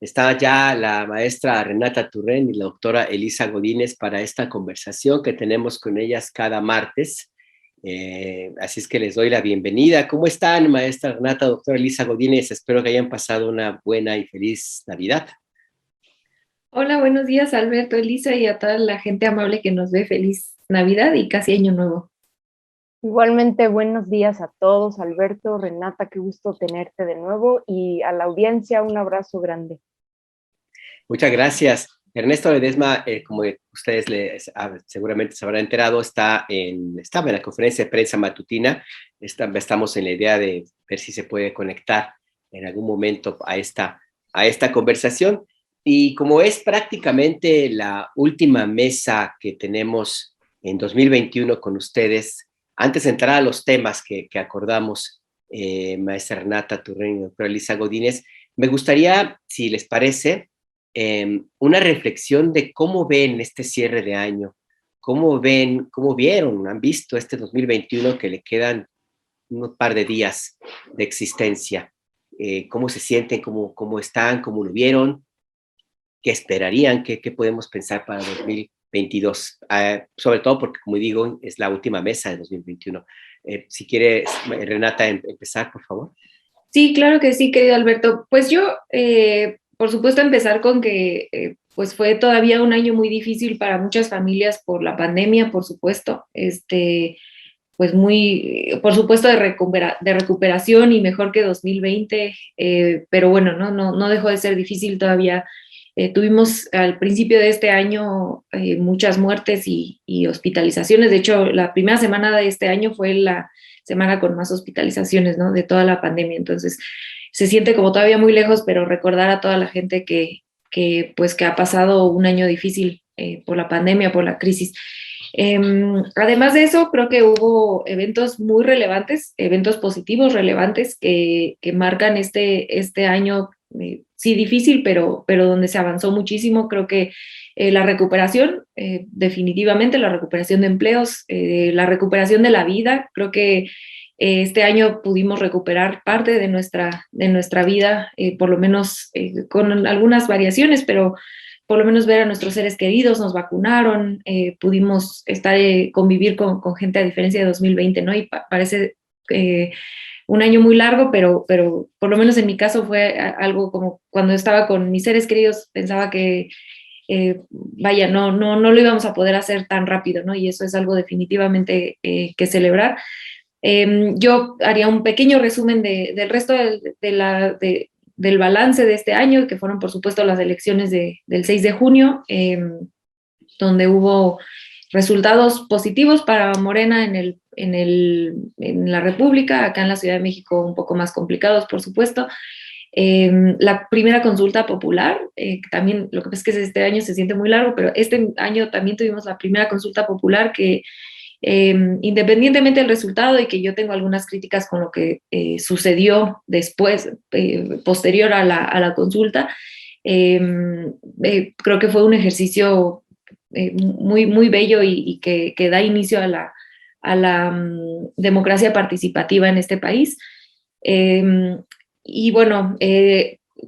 Está ya la maestra Renata Turren y la doctora Elisa Godínez para esta conversación que tenemos con ellas cada martes. Así es que les doy la bienvenida. ¿Cómo están, maestra Renata, doctora Elisa Godínez? Espero que hayan pasado una buena y feliz Navidad. Hola, buenos días, Alberto, Elisa y a toda la gente amable que nos ve. Feliz Navidad y casi Año Nuevo. Igualmente, buenos días a todos, Alberto, Renata, qué gusto tenerte de nuevo y a la audiencia un abrazo grande. Muchas gracias. Ernesto Ledesma, como ustedes seguramente se habrán enterado, estaba en la conferencia de prensa matutina. Estamos en la idea de ver si se puede conectar en algún momento a esta conversación. Y como es prácticamente la última mesa que tenemos en 2021 con ustedes, antes de entrar a los temas que acordamos, maestra Renata Turren y doctora Elisa Godínez, me gustaría, si les parece, una reflexión de cómo ven este cierre de año, han visto este 2021 que le quedan un par de días de existencia, cómo se sienten, cómo están, cómo lo vieron, qué esperarían, qué podemos pensar para 2022, sobre todo porque, como digo, es la última mesa de 2021. Si quiere, Renata, empezar, por favor. Sí, claro que sí, querido Alberto. Pues yo, por supuesto, empezar con que pues fue todavía un año muy difícil para muchas familias por la pandemia, por supuesto. Pues muy, por supuesto, de recuperación y mejor que 2020, pero bueno, no dejó de ser difícil todavía. Tuvimos al principio de este año muchas muertes y hospitalizaciones. De hecho, la primera semana de este año fue la semana con más hospitalizaciones, ¿no? De toda la pandemia. Entonces, se siente como todavía muy lejos, pero recordar a toda la gente que ha pasado un año difícil por la pandemia, por la crisis. Además de eso, creo que hubo eventos muy relevantes, eventos positivos relevantes que marcan este año, sí difícil, pero donde se avanzó muchísimo. Creo que la recuperación, definitivamente la recuperación de empleos, la recuperación de la vida. Creo que este año pudimos recuperar parte de nuestra vida, por lo menos con algunas variaciones, pero por lo menos ver a nuestros seres queridos, nos vacunaron, pudimos convivir con gente a diferencia de 2020, ¿no? Y parece un año muy largo, pero por lo menos en mi caso fue algo como cuando estaba con mis seres queridos, pensaba que, vaya, no lo íbamos a poder hacer tan rápido, ¿no? Y eso es algo definitivamente que celebrar. Yo haría un pequeño resumen del resto del balance de este año, que fueron por supuesto las elecciones del 6 de junio, donde hubo resultados positivos para Morena en la República, acá en la Ciudad de México un poco más complicados, por supuesto. La primera consulta popular, también lo que pasa es que este año se siente muy largo, pero este año también tuvimos la primera consulta popular que independientemente del resultado y que yo tengo algunas críticas con lo que sucedió después, posterior a la consulta, creo que fue un ejercicio muy bello y que da inicio a la democracia participativa en este país. Y bueno,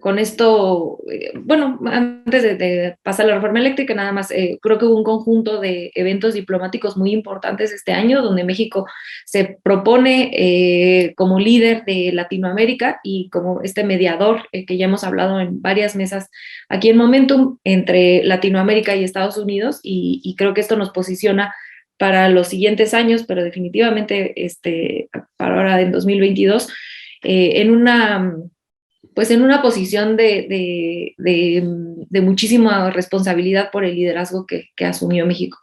con esto, bueno, antes de pasar a la reforma eléctrica, nada más, creo que hubo un conjunto de eventos diplomáticos muy importantes este año, donde México se propone como líder de Latinoamérica y como este mediador que ya hemos hablado en varias mesas aquí en Momentum entre Latinoamérica y Estados Unidos, y creo que esto nos posiciona para los siguientes años, pero definitivamente para ahora en 2022, en una posición de muchísima responsabilidad por el liderazgo que asumió México.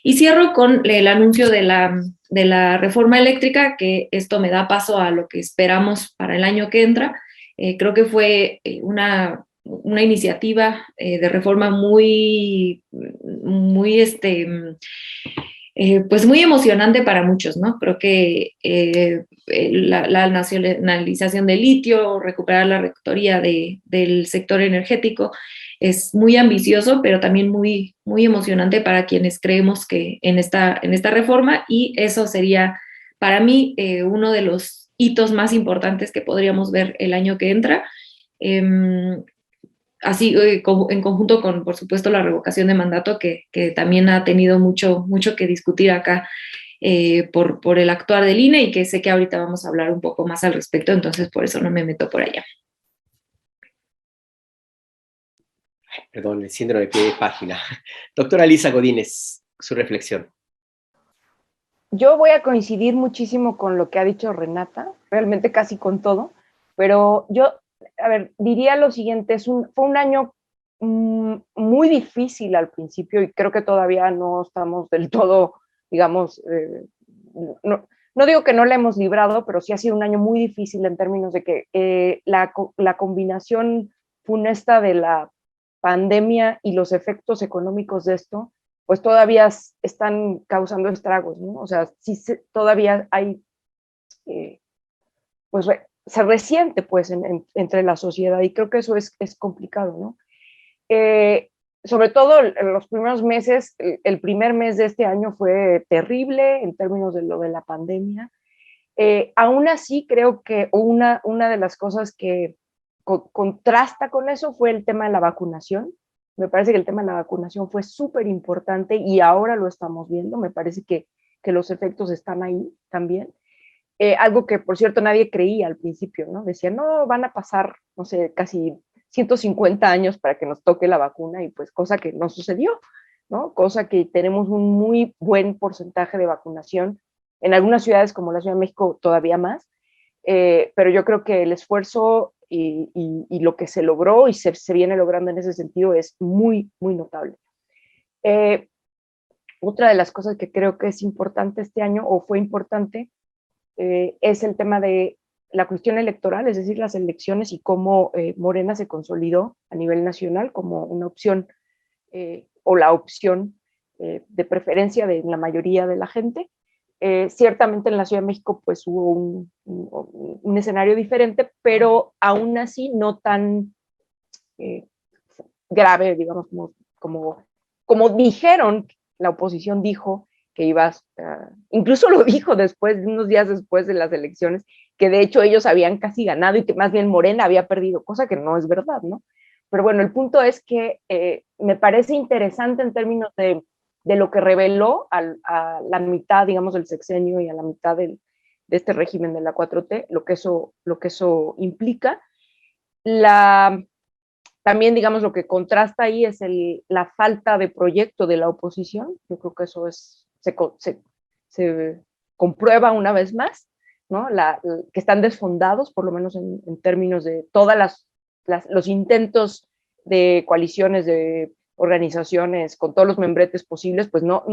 Y cierro con el anuncio de la reforma eléctrica, que esto me da paso a lo que esperamos para el año que entra. Creo que fue una iniciativa de reforma pues muy emocionante para muchos, ¿no? Creo que la nacionalización del litio, recuperar la rectoría del sector energético, es muy ambicioso, pero también muy emocionante para quienes creemos que en esta reforma, y eso sería para mí uno de los hitos más importantes que podríamos ver el año que entra. así en conjunto con, por supuesto, la revocación de mandato, que también ha tenido mucho, mucho que discutir acá por el actuar del INE y que sé que ahorita vamos a hablar un poco más al respecto, entonces por eso no me meto por allá. Perdón, el síndrome de pie de página. Doctora Lisa Godínez, su reflexión. Yo voy a coincidir muchísimo con lo que ha dicho Renata, realmente casi con todo, pero yo, a ver, diría lo siguiente, fue un año muy difícil al principio y creo que todavía no estamos del todo, digamos, no digo que no la hemos librado, pero sí ha sido un año muy difícil en términos de que la combinación funesta de la pandemia y los efectos económicos de esto pues todavía están causando estragos, ¿no? O sea, sí todavía hay, pues se resiente pues entre la sociedad y creo que eso es complicado, ¿no? Sobre todo en los primeros meses, el primer mes de este año fue terrible en términos de lo de la pandemia. Aún así, creo que una de las cosas que contrasta con eso fue el tema de la vacunación. Me parece que el tema de la vacunación fue súper importante y ahora lo estamos viendo. Me parece que los efectos están ahí también. Algo que, por cierto, nadie creía al principio, ¿no? Decían, no, van a pasar, no sé, casi 150 años para que nos toque la vacuna y pues cosa que no sucedió, ¿no? Cosa que tenemos un muy buen porcentaje de vacunación. En algunas ciudades como la Ciudad de México todavía más, pero yo creo que el esfuerzo y lo que se logró y se viene logrando en ese sentido es muy, muy notable. Otra de las cosas que creo que es importante este año, o fue importante, es el tema de la cuestión electoral, es decir, las elecciones y cómo Morena se consolidó a nivel nacional como una opción o la opción de preferencia de la mayoría de la gente. Ciertamente en la Ciudad de México pues hubo un escenario diferente, pero aún así no tan grave, digamos, como dijeron, la oposición dijo que ibas, incluso lo dijo después, unos días después de las elecciones, que de hecho ellos habían casi ganado y que más bien Morena había perdido, cosa que no es verdad, ¿no? Pero bueno, el punto es que me parece interesante en términos de lo que reveló a la mitad, digamos, del sexenio y a la mitad de este régimen de la 4T, lo que eso implica. También, digamos, lo que contrasta ahí es la falta de proyecto de la oposición. Yo creo que eso se comprueba una vez más, ¿no? Que están desfondados, por lo menos en términos de todas los intentos de coaliciones, de organizaciones con todos los membretes posibles, pues no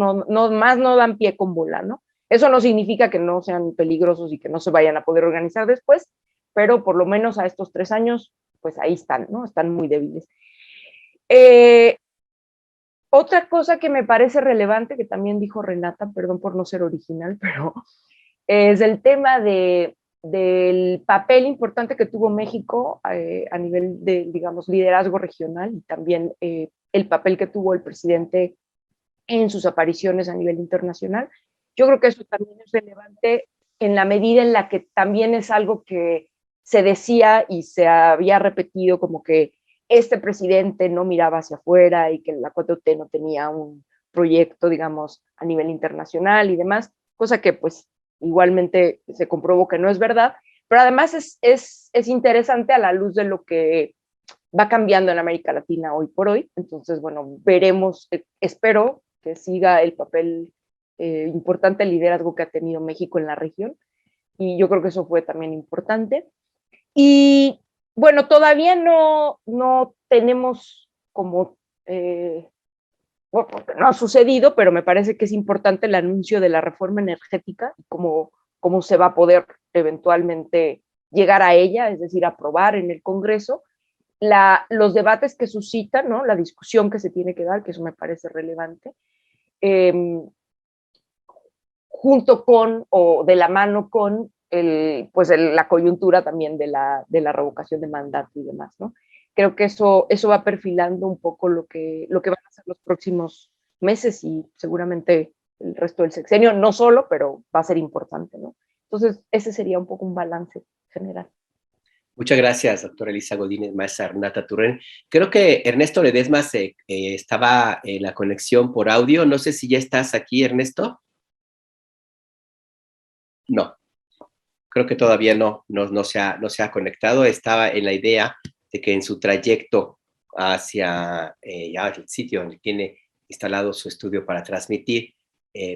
dan pie con bola, ¿no? Eso no significa que no sean peligrosos y que no se vayan a poder organizar después, pero por lo menos a estos 3 años pues ahí están, ¿no? Están muy débiles. Otra cosa que me parece relevante, que también dijo Renata, perdón por no ser original, pero es el tema del papel importante que tuvo México a nivel de, digamos, liderazgo regional y también el papel que tuvo el presidente en sus apariciones a nivel internacional. Yo creo que eso también es relevante en la medida en la que también es algo que se decía y se había repetido como que este presidente no miraba hacia afuera y que la 4T no tenía un proyecto, digamos, a nivel internacional y demás, cosa que pues igualmente se comprobó que no es verdad, pero además es interesante a la luz de lo que va cambiando en América Latina hoy por hoy, entonces bueno, veremos, espero que siga el papel importante, el liderazgo que ha tenido México en la región, y yo creo que eso fue también importante. Y bueno, todavía no tenemos como, bueno, no ha sucedido, pero me parece que es importante el anuncio de la reforma energética y cómo se va a poder eventualmente llegar a ella, es decir, aprobar en el Congreso. Los debates que suscitan, ¿no? La discusión que se tiene que dar, que eso me parece relevante, junto con o de la mano con la coyuntura también de la revocación de mandato y demás, ¿no? Creo que eso va perfilando un poco lo que van a ser los próximos meses y seguramente el resto del sexenio, no solo, pero va a ser importante, ¿no? Entonces, ese sería un poco un balance general. Muchas gracias, doctora Elisa Godínez, maestra Renata Turren. Creo que Ernesto Ledesma estaba en la conexión por audio. No sé si ya estás aquí, Ernesto. No, creo que todavía no se ha conectado. Estaba en la idea de que en su trayecto hacia ya el sitio donde tiene instalado su estudio para transmitir,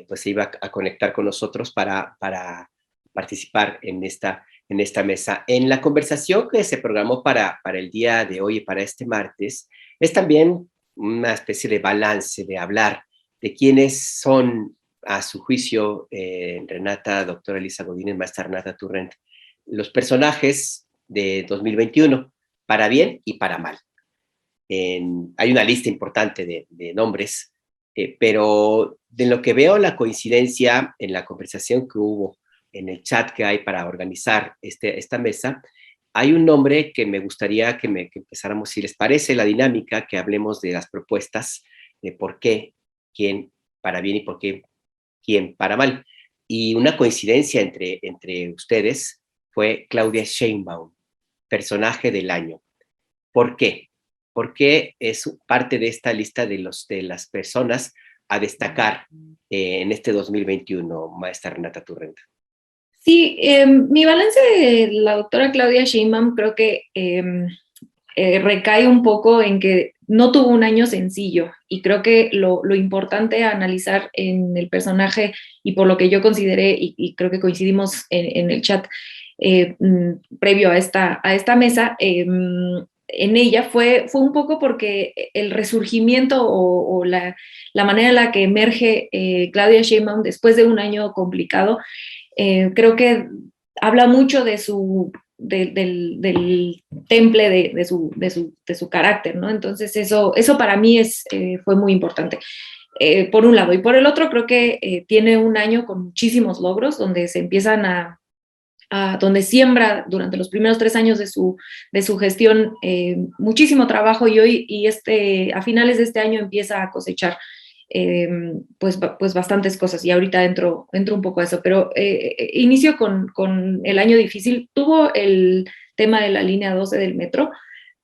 pues se iba a conectar con nosotros para participar en esta mesa. En la conversación que se programó para el día de hoy y para este martes, es también una especie de balance, de hablar de quiénes son, a su juicio, Renata, doctora Elisa Godínez, maestra Renata Turrent, los personajes de 2021, para bien y para mal. Hay una lista importante de nombres, pero de lo que veo la coincidencia en la conversación que hubo en el chat que hay para organizar esta mesa, hay un nombre que me gustaría que empezáramos, si les parece la dinámica, que hablemos de las propuestas, de por qué, quién para bien y por qué, quién para mal. Y una coincidencia entre ustedes fue Claudia Sheinbaum, personaje del año. ¿Por qué? Porque es parte de esta lista de las personas a destacar en este 2021, maestra Renata Turrenta. Sí, mi balance de la doctora Claudia Sheinbaum creo que recae un poco en que no tuvo un año sencillo, y creo que lo importante a analizar en el personaje, y por lo que yo consideré, y creo que coincidimos en el chat previo a esta mesa, en ella fue un poco porque el resurgimiento o la manera en la que emerge Claudia Sheinbaum después de un año complicado, creo que habla mucho de del temple de su carácter, ¿no? Entonces eso para mí fue muy importante. Por un lado. Y por el otro, creo que tiene un año con muchísimos logros, donde se empiezan donde siembra durante los primeros 3 años de su gestión muchísimo trabajo, y a finales de este año empieza a cosechar pues bastantes cosas, y ahorita entro un poco a eso, pero inicio con el año difícil. Tuvo el tema de la línea 12 del metro,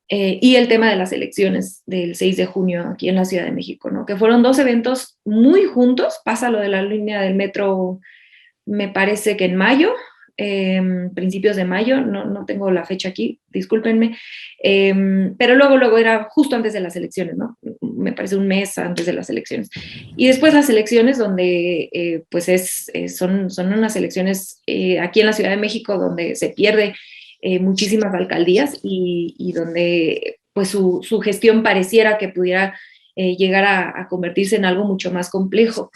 y el tema de las elecciones del 6 de junio aquí en la Ciudad de México, ¿no? Que fueron 2 eventos muy juntos. Pasa lo de la línea del metro, me parece que en mayo, principios de mayo, no tengo la fecha aquí, discúlpenme, pero luego era justo antes de las elecciones, ¿no? Me parece un mes antes de las elecciones. Y después las elecciones donde, pues son unas elecciones aquí en la Ciudad de México donde se pierde muchísimas alcaldías, y donde pues su gestión pareciera que pudiera llegar a convertirse en algo mucho más complejo.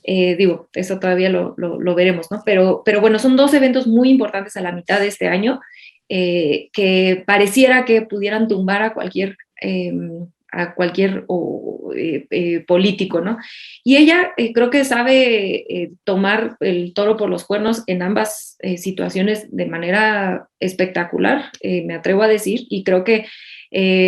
Digo, eso todavía lo veremos, ¿no? Pero bueno, son 2 eventos muy importantes a la mitad de este año, que pareciera que pudieran tumbar a cualquier político, ¿no? Y ella creo que sabe tomar el toro por los cuernos en ambas situaciones de manera espectacular, me atrevo a decir, y creo que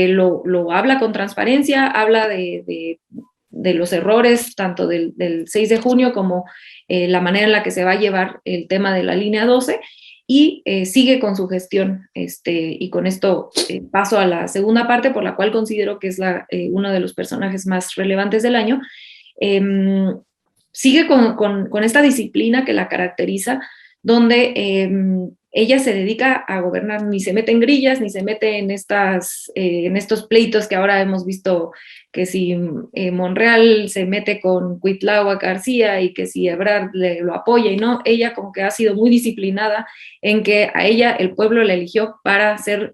lo habla con transparencia, habla de los errores tanto del 6 de junio como la manera en la que se va a llevar el tema de la línea 12, y sigue con su gestión. Y con esto paso a la segunda parte, por la cual considero que es uno de los personajes más relevantes del año. Sigue con esta disciplina que la caracteriza, donde ella se dedica a gobernar, ni se mete en grillas, ni se mete en estos pleitos que ahora hemos visto, que si Monreal se mete con Cuitláhuac García y que si Ebrard lo apoya y no. Ella como que ha sido muy disciplinada en que a ella el pueblo la eligió para ser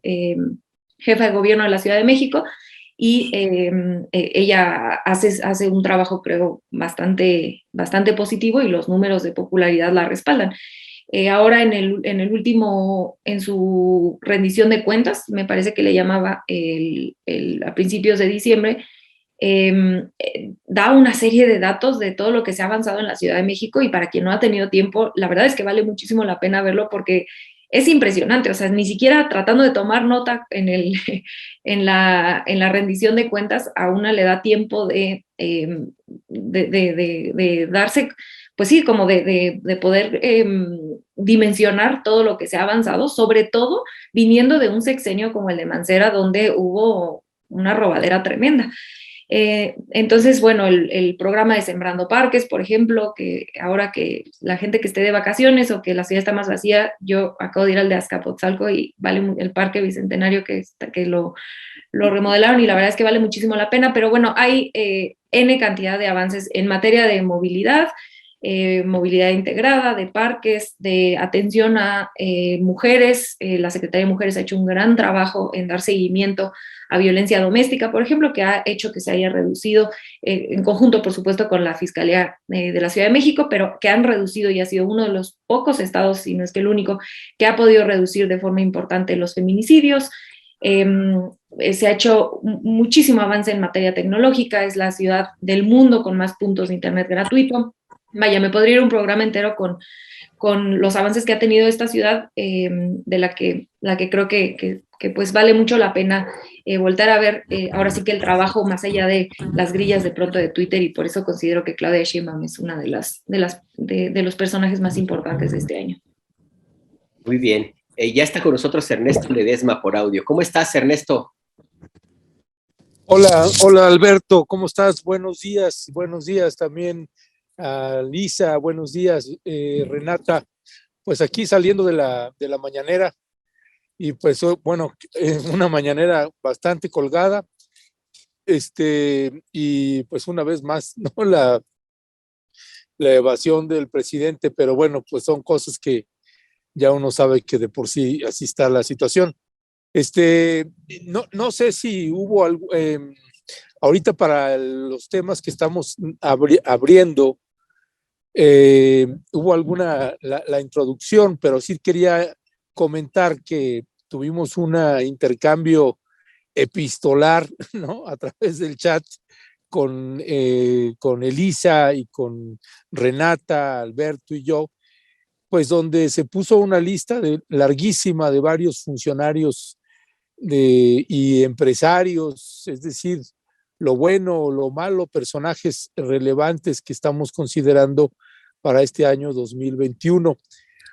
jefa de gobierno de la Ciudad de México, y ella hace un trabajo, creo, bastante positivo, y los números de popularidad la respaldan. Ahora en su rendición de cuentas, me parece que le llamaba a principios de diciembre, da una serie de datos de todo lo que se ha avanzado en la Ciudad de México, y para quien no ha tenido tiempo, la verdad es que vale muchísimo la pena verlo, porque es impresionante. O sea, ni siquiera tratando de tomar nota en la rendición de cuentas, a una le da tiempo de darse pues sí, como de poder dimensionar todo lo que se ha avanzado, sobre todo viniendo de un sexenio como el de Mancera, donde hubo una robadera tremenda. Entonces, bueno, el programa de Sembrando Parques, por ejemplo, que ahora que la gente que esté de vacaciones o que la ciudad está más vacía, yo acabo de ir al de Azcapotzalco y vale el Parque Bicentenario que lo remodelaron y la verdad es que vale muchísimo la pena, pero bueno, hay N cantidad de avances en materia de movilidad, movilidad integrada, de parques, de atención a mujeres. La Secretaría de Mujeres ha hecho un gran trabajo en dar seguimiento a violencia doméstica, por ejemplo, que ha hecho que se haya reducido, en conjunto, por supuesto, con la Fiscalía de la Ciudad de México, pero que han reducido y ha sido uno de los pocos estados, si no es que el único, que ha podido reducir de forma importante los feminicidios. Se ha hecho muchísimo avance en materia tecnológica, es la ciudad del mundo con más puntos de internet gratuito. Vaya, me podría ir un programa entero con los avances que ha tenido esta ciudad, de la que creo que pues vale mucho la pena voltar a ver, ahora sí que el trabajo más allá de las grillas de pronto de Twitter, y por eso considero que Claudia Sheinbaum es una de los personajes más importantes de este año. Muy bien. Ya está con nosotros Ernesto Ledesma por audio. ¿Cómo estás, Ernesto? Hola, hola Alberto, ¿cómo estás? Buenos días también a Lisa, buenos días Renata. Pues aquí saliendo de la mañanera y pues bueno, una mañanera bastante colgada, y pues una vez más, ¿no? La evasión del presidente, pero bueno, pues son cosas que ya uno sabe que de por sí así está la situación. No sé si hubo algo, ahorita para los temas que estamos abriendo, hubo alguna, la introducción, pero sí quería comentar que tuvimos un intercambio epistolar, ¿no? A través del chat con Elisa y con Renata, Alberto y yo, pues donde se puso una lista larguísima de varios funcionarios y empresarios, es decir, lo bueno o lo malo, personajes relevantes que estamos considerando para este año 2021.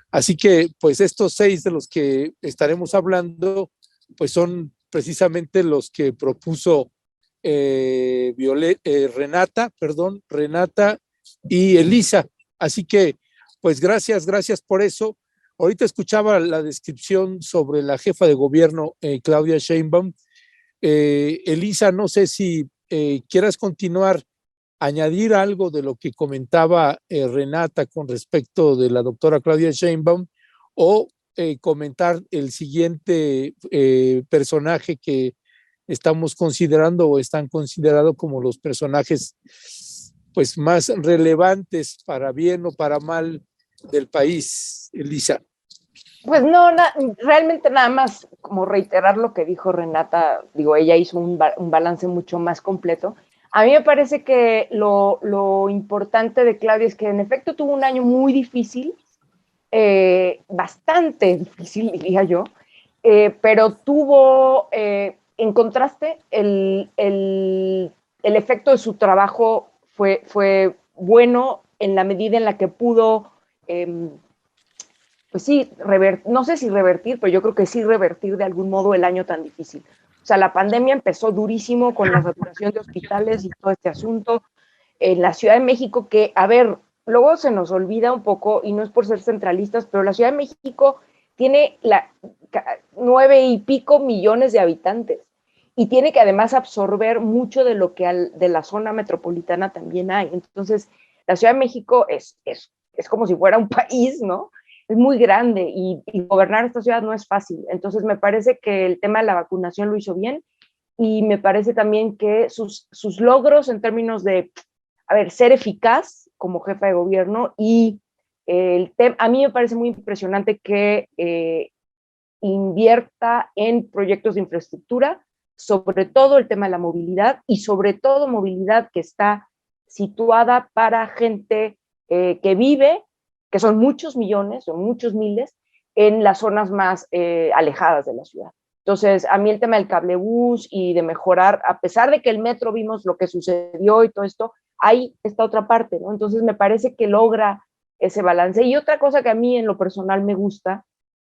Así que, pues estos 6 de los que estaremos hablando, pues son precisamente los que propuso Renata y Elisa. Así que, pues gracias por eso. Ahorita escuchaba la descripción sobre la jefa de gobierno, Claudia Sheinbaum. Elisa, no sé si quieras continuar, añadir algo de lo que comentaba Renata con respecto de la doctora Claudia Sheinbaum, o comentar el siguiente personaje que estamos considerando o están considerados como los personajes pues más relevantes para bien o para mal del país, Elisa. Pues no, realmente nada más como reiterar lo que dijo Renata. Digo, ella hizo un balance mucho más completo. A mí me parece que lo importante de Claudia es que en efecto tuvo un año muy difícil, bastante difícil, diría yo, pero tuvo, en contraste, el efecto de su trabajo fue bueno en la medida en la que pudo, pues sí, no sé si revertir, pero yo creo que sí revertir de algún modo el año tan difícil. O sea, la pandemia empezó durísimo con la saturación de hospitales y todo este asunto. En la Ciudad de México, que, a ver, luego se nos olvida un poco, y no es por ser centralistas, pero la Ciudad de México tiene 9 y pico millones de habitantes y tiene que además absorber mucho de lo que de la zona metropolitana también hay. Entonces, la Ciudad de México es como si fuera un país, ¿no? Es muy grande y gobernar esta ciudad no es fácil. Entonces, me parece que el tema de la vacunación lo hizo bien, y me parece también que sus logros en términos de, a ver, ser eficaz como jefa de gobierno, y a mí me parece muy impresionante que invierta en proyectos de infraestructura, sobre todo el tema de la movilidad, y sobre todo movilidad que está situada para gente que vive, que son muchos millones, son muchos miles, en las zonas más alejadas de la ciudad. Entonces, a mí el tema del cablebús y de mejorar, a pesar de que el metro vimos lo que sucedió y todo esto, hay esta otra parte, ¿no? Entonces me parece que logra ese balance. Y otra cosa que a mí en lo personal me gusta,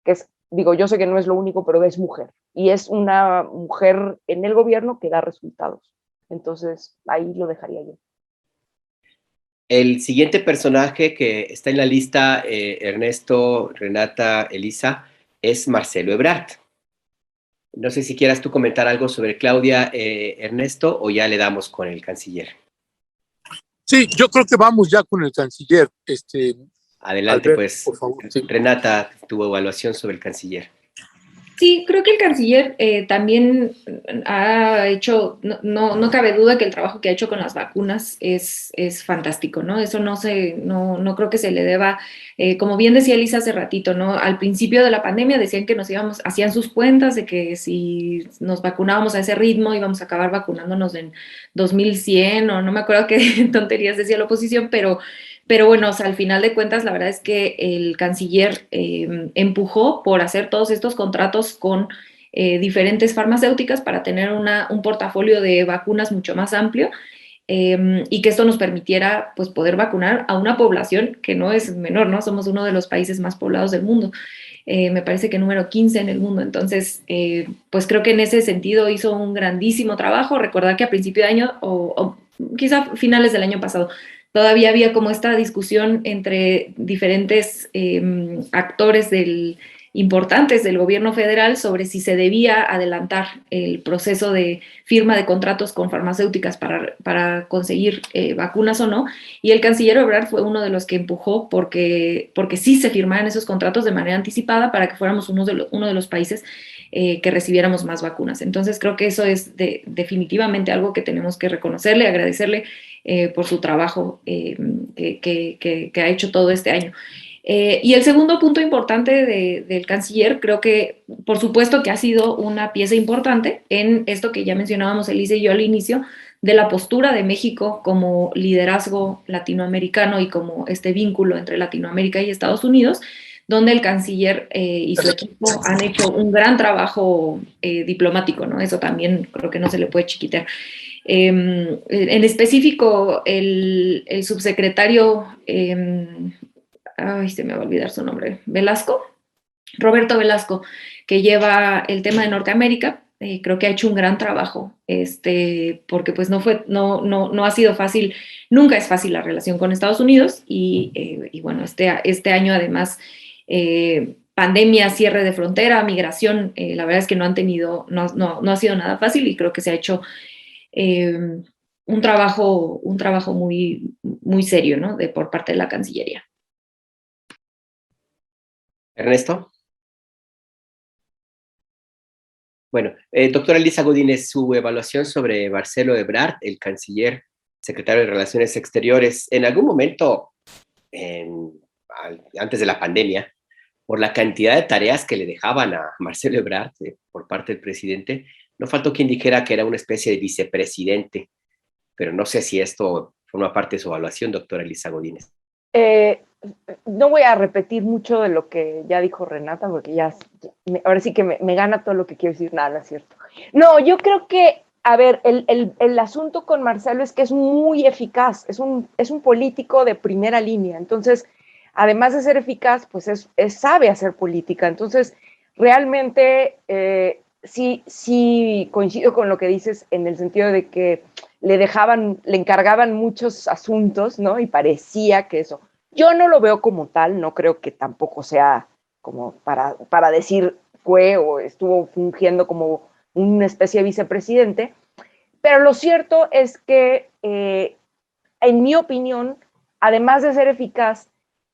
que es, digo, yo sé que no es lo único, pero es mujer. Y es una mujer en el gobierno que da resultados. Entonces, ahí lo dejaría yo. El siguiente personaje que está en la lista, Ernesto, Renata, Elisa, es Marcelo Ebrard. No sé si quieras tú comentar algo sobre Claudia, Ernesto, o ya le damos con el canciller. Sí, yo creo que vamos ya con el canciller. Adelante, Alberto, pues, por favor. Sí. Renata, tu evaluación sobre el canciller. Sí, creo que el canciller también ha hecho, no cabe duda que el trabajo que ha hecho con las vacunas es fantástico, ¿no? Eso no creo que se le deba, como bien decía Elisa hace ratito, ¿no? Al principio de la pandemia decían que hacían sus cuentas de que si nos vacunábamos a ese ritmo íbamos a acabar vacunándonos en 2100 o no me acuerdo qué tonterías decía la oposición, pero bueno, o sea, al final de cuentas, la verdad es que el canciller empujó por hacer todos estos contratos con diferentes farmacéuticas para tener un portafolio de vacunas mucho más amplio y que esto nos permitiera pues, poder vacunar a una población que no es menor, ¿no? Somos uno de los países más poblados del mundo. Me parece que número 15 en el mundo. Entonces, pues creo que en ese sentido hizo un grandísimo trabajo. Recordar que a principio de año o quizá finales del año pasado, todavía había como esta discusión entre diferentes actores importantes del gobierno federal sobre si se debía adelantar el proceso de firma de contratos con farmacéuticas para conseguir vacunas o no, y el canciller Ebrard fue uno de los que empujó porque sí se firmaran esos contratos de manera anticipada para que fuéramos uno de los países que recibiéramos más vacunas. Entonces creo que eso es definitivamente algo que tenemos que reconocerle, agradecerle por su trabajo que ha hecho todo este año. Y el segundo punto importante del canciller, creo que por supuesto que ha sido una pieza importante en esto que ya mencionábamos Elisa y yo al inicio, de la postura de México como liderazgo latinoamericano y como este vínculo entre Latinoamérica y Estados Unidos, donde el canciller y su equipo han hecho un gran trabajo diplomático, ¿no? Eso también creo que no se le puede chiquitar. En específico, el subsecretario, se me va a olvidar su nombre, Roberto Velasco, que lleva el tema de Norteamérica, creo que ha hecho un gran trabajo, porque pues no ha sido fácil, nunca es fácil la relación con Estados Unidos y bueno, este año además, pandemia, cierre de frontera, migración, la verdad es que no ha sido nada fácil y creo que se ha hecho un trabajo muy, muy serio, ¿no? Por parte de la Cancillería. Ernesto. Bueno, doctora Elisa Godínez, su evaluación sobre Marcelo Ebrard, el canciller, secretario de Relaciones Exteriores, en algún momento, antes de la pandemia, por la cantidad de tareas que le dejaban a Marcelo Ebrard por parte del presidente, no faltó quien dijera que era una especie de vicepresidente, pero no sé si esto forma parte de su evaluación, doctora Elisa Godínez. No voy a repetir mucho de lo que ya dijo Renata, porque ahora sí que me gana todo lo que quiero decir. Nada, no es cierto. No, yo creo que, a ver, el asunto con Marcelo es que es muy eficaz, es un político de primera línea, entonces, además de ser eficaz, pues sabe hacer política, entonces, realmente, sí coincido con lo que dices en el sentido de que le encargaban muchos asuntos, ¿no? Y parecía que eso. Yo no lo veo como tal, no creo que tampoco sea como para decir fue o estuvo fungiendo como una especie de vicepresidente, pero lo cierto es que, en mi opinión, además de ser eficaz,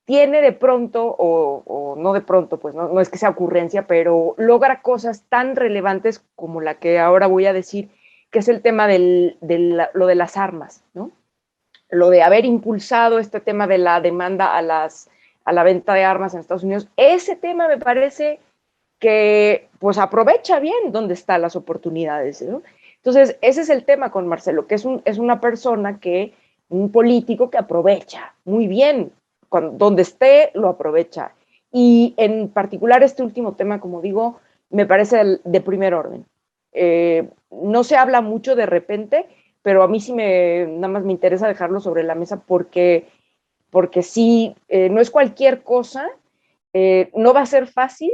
tiene de pronto, o no de pronto, pues no es que sea ocurrencia, pero logra cosas tan relevantes como la que ahora voy a decir, que es el tema lo de las armas, ¿no? Lo de haber impulsado este tema de la demanda a la venta de armas en Estados Unidos. Ese tema me parece que pues aprovecha bien donde están las oportunidades, ¿no? Entonces, ese es el tema con Marcelo, que es una persona un político que aprovecha muy bien, donde esté lo aprovecha. Y en particular este último tema, como digo, me parece de primer orden. No se habla mucho de repente, pero a mí sí nada más me interesa dejarlo sobre la mesa porque sí, no es cualquier cosa, no va a ser fácil,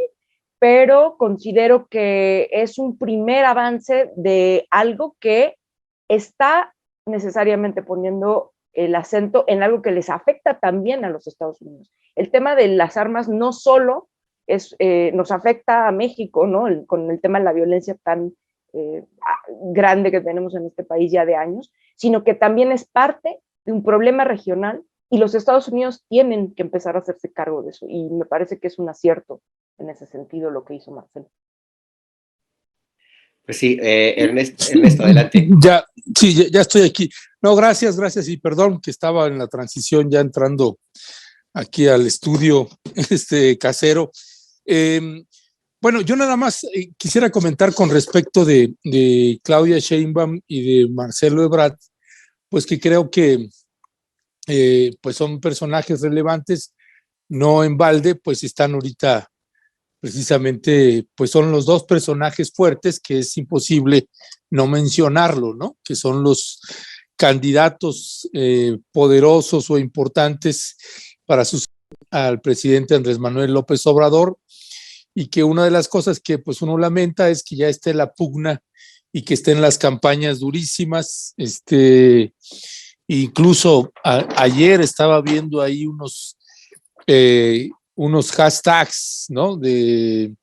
pero considero que es un primer avance de algo que está necesariamente poniendo el acento en algo que les afecta también a los Estados Unidos. El tema de las armas no solo nos afecta a México, ¿no? Con el tema de la violencia tan grande que tenemos en este país ya de años, sino que también es parte de un problema regional y los Estados Unidos tienen que empezar a hacerse cargo de eso, y me parece que es un acierto en ese sentido lo que hizo Marcelo. Pues sí, Ernesto, adelante. Ya, sí, ya estoy aquí. No, gracias, y perdón que estaba en la transición ya entrando aquí al estudio casero. Bueno, yo nada más quisiera comentar con respecto de Claudia Sheinbaum y de Marcelo Ebrard, pues que creo que pues son personajes relevantes, no en balde, pues están ahorita precisamente, pues son los dos personajes fuertes que es imposible no mencionarlo, ¿no? Que son los candidatos poderosos o importantes para suceder al presidente Andrés Manuel López Obrador, y que una de las cosas que pues uno lamenta es que ya esté la pugna y que estén las campañas durísimas. Incluso ayer estaba viendo ahí unos hashtags, ¿no? Y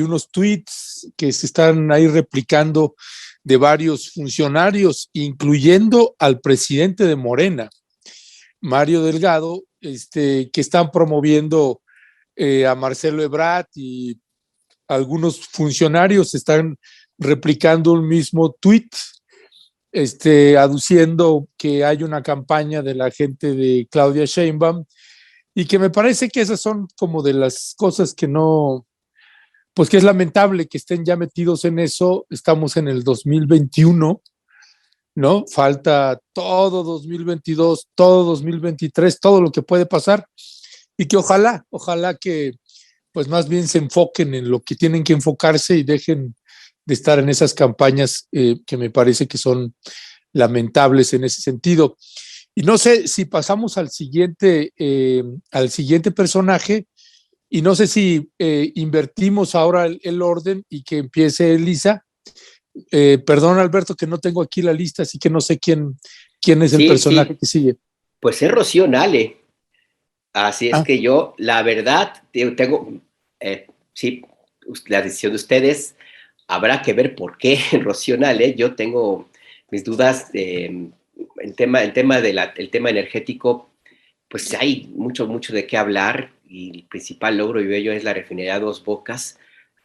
unos tweets que se están ahí replicando de varios funcionarios, incluyendo al presidente de Morena, Mario Delgado, que están promoviendo a Marcelo Ebrard, y algunos funcionarios están replicando un mismo tweet, aduciendo que hay una campaña de la gente de Claudia Sheinbaum, y que me parece que esas son como de las cosas que no, pues que es lamentable que estén ya metidos en eso. Estamos en el 2021, ¿no? Falta todo 2022, todo 2023, todo lo que puede pasar, y que ojalá que pues más bien se enfoquen en lo que tienen que enfocarse y dejen de estar en esas campañas que me parece que son lamentables en ese sentido. Y no sé si pasamos al siguiente personaje, y no sé si invertimos ahora el orden y que empiece Elisa. Perdón, Alberto, que no tengo aquí la lista, así que no sé quién es el personaje que sigue. Pues es Rocío Nale. Así es que yo, la verdad, tengo, sí, la decisión de ustedes, habrá que ver por qué Rocío Nale. Yo tengo mis dudas. El tema el tema energético, pues hay mucho de qué hablar, y el principal logro de ello es la refinería Dos Bocas.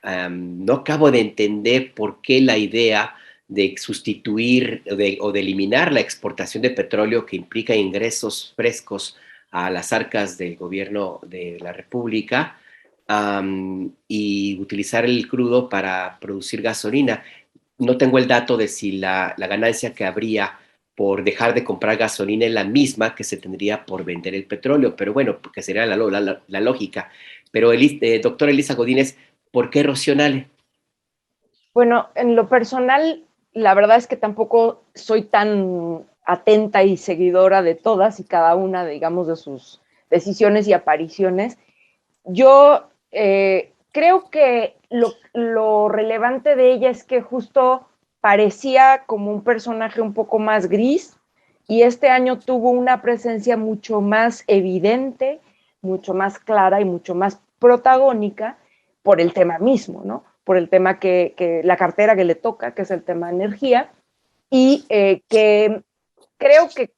No acabo de entender por qué la idea de sustituir o de eliminar la exportación de petróleo, que implica ingresos frescos a las arcas del gobierno de la República, y utilizar el crudo para producir gasolina. No tengo el dato de si la ganancia que habría por dejar de comprar gasolina es la misma que se tendría por vender el petróleo, pero bueno, porque sería la lógica. Pero doctora Elisa Godínez, ¿por qué Rocío Nale? Bueno, en lo personal, la verdad es que tampoco soy tan atenta y seguidora de todas y cada una, digamos, de sus decisiones y apariciones. Yo creo que lo relevante de ella es que justo parecía como un personaje un poco más gris, y este año tuvo una presencia mucho más evidente, mucho más clara y mucho más protagónica por el tema mismo, ¿no? Por el tema que la cartera que le toca, que es el tema de energía, y que creo que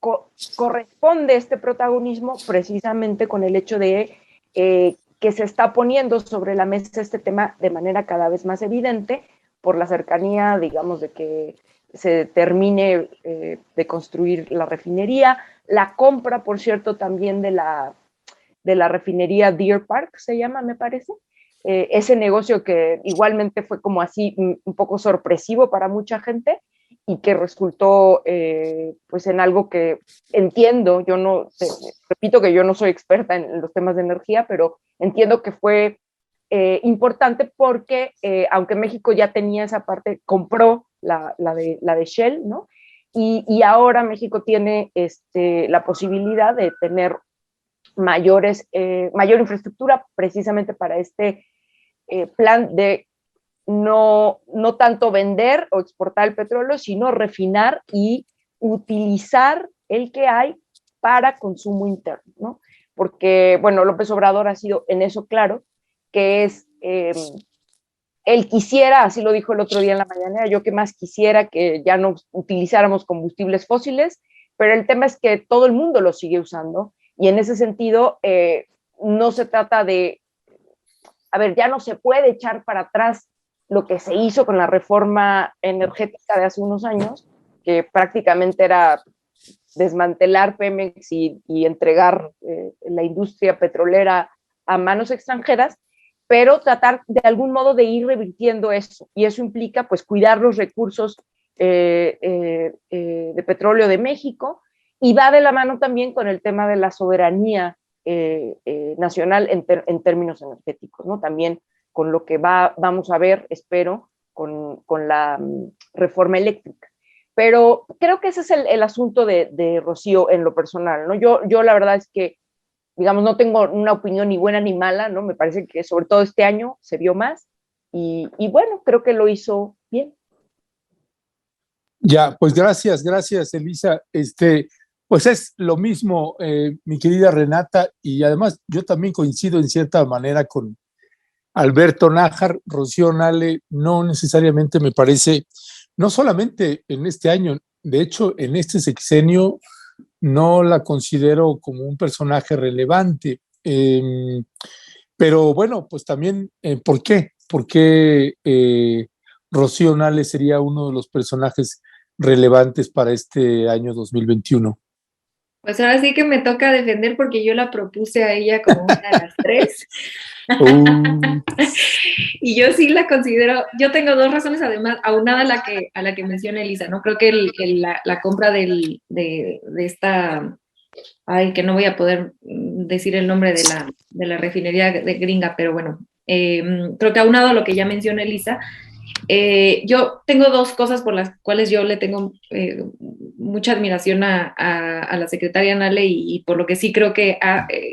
corresponde este protagonismo precisamente con el hecho de que se está poniendo sobre la mesa este tema de manera cada vez más evidente por la cercanía, digamos, de que se termine de construir la refinería, la compra, por cierto, también de la refinería Deer Park, se llama, me parece, ese negocio que igualmente fue como así un poco sorpresivo para mucha gente, y que resultó pues en algo que entiendo, yo no, repito que yo no soy experta en los temas de energía, pero entiendo que fue importante porque aunque México ya tenía esa parte, compró la de Shell, ¿no? Y ahora México tiene la posibilidad de tener mayor infraestructura precisamente para este plan de no tanto vender o exportar el petróleo, sino refinar y utilizar el que hay para consumo interno, ¿no? Porque, bueno, López Obrador ha sido en eso claro, que es, él quisiera, así lo dijo el otro día en la mañana, yo que más quisiera que ya no utilizáramos combustibles fósiles, pero el tema es que todo el mundo lo sigue usando y en ese sentido no se trata de, a ver, ya no se puede echar para atrás lo que se hizo con la reforma energética de hace unos años, que prácticamente era desmantelar Pemex y entregar la industria petrolera a manos extranjeras, pero tratar de algún modo de ir revirtiendo eso, y eso implica pues cuidar los recursos de petróleo de México, y va de la mano también con el tema de la soberanía nacional en términos energéticos, ¿no? También con lo que vamos a ver, espero, con la reforma eléctrica. Pero creo que ese es el asunto de Rocío en lo personal, ¿no? Yo la verdad es que, digamos, no tengo una opinión ni buena ni mala, ¿no? Me parece que sobre todo este año se vio más y bueno, creo que lo hizo bien. Ya, pues gracias, Elisa. Pues es lo mismo, mi querida Renata, y además yo también coincido en cierta manera con Alberto Nájar. Rocío Nale no necesariamente me parece, no solamente en este año, de hecho en este sexenio no la considero como un personaje relevante. Pero bueno, pues también, ¿por qué? ¿Por qué Rocío Nale sería uno de los personajes relevantes para este año 2021? Pues ahora sí que me toca defender porque yo la propuse a ella como una de las tres. Y yo sí la considero, yo tengo dos razones además, aunada a la que menciona Elisa, ¿no? Creo que la compra de esta, ay, que no voy a poder decir el nombre de la refinería de gringa, pero bueno, creo que aunado a lo que ya menciona Elisa, yo tengo dos cosas por las cuales yo le tengo mucha admiración a la secretaria Nale y por lo que sí creo que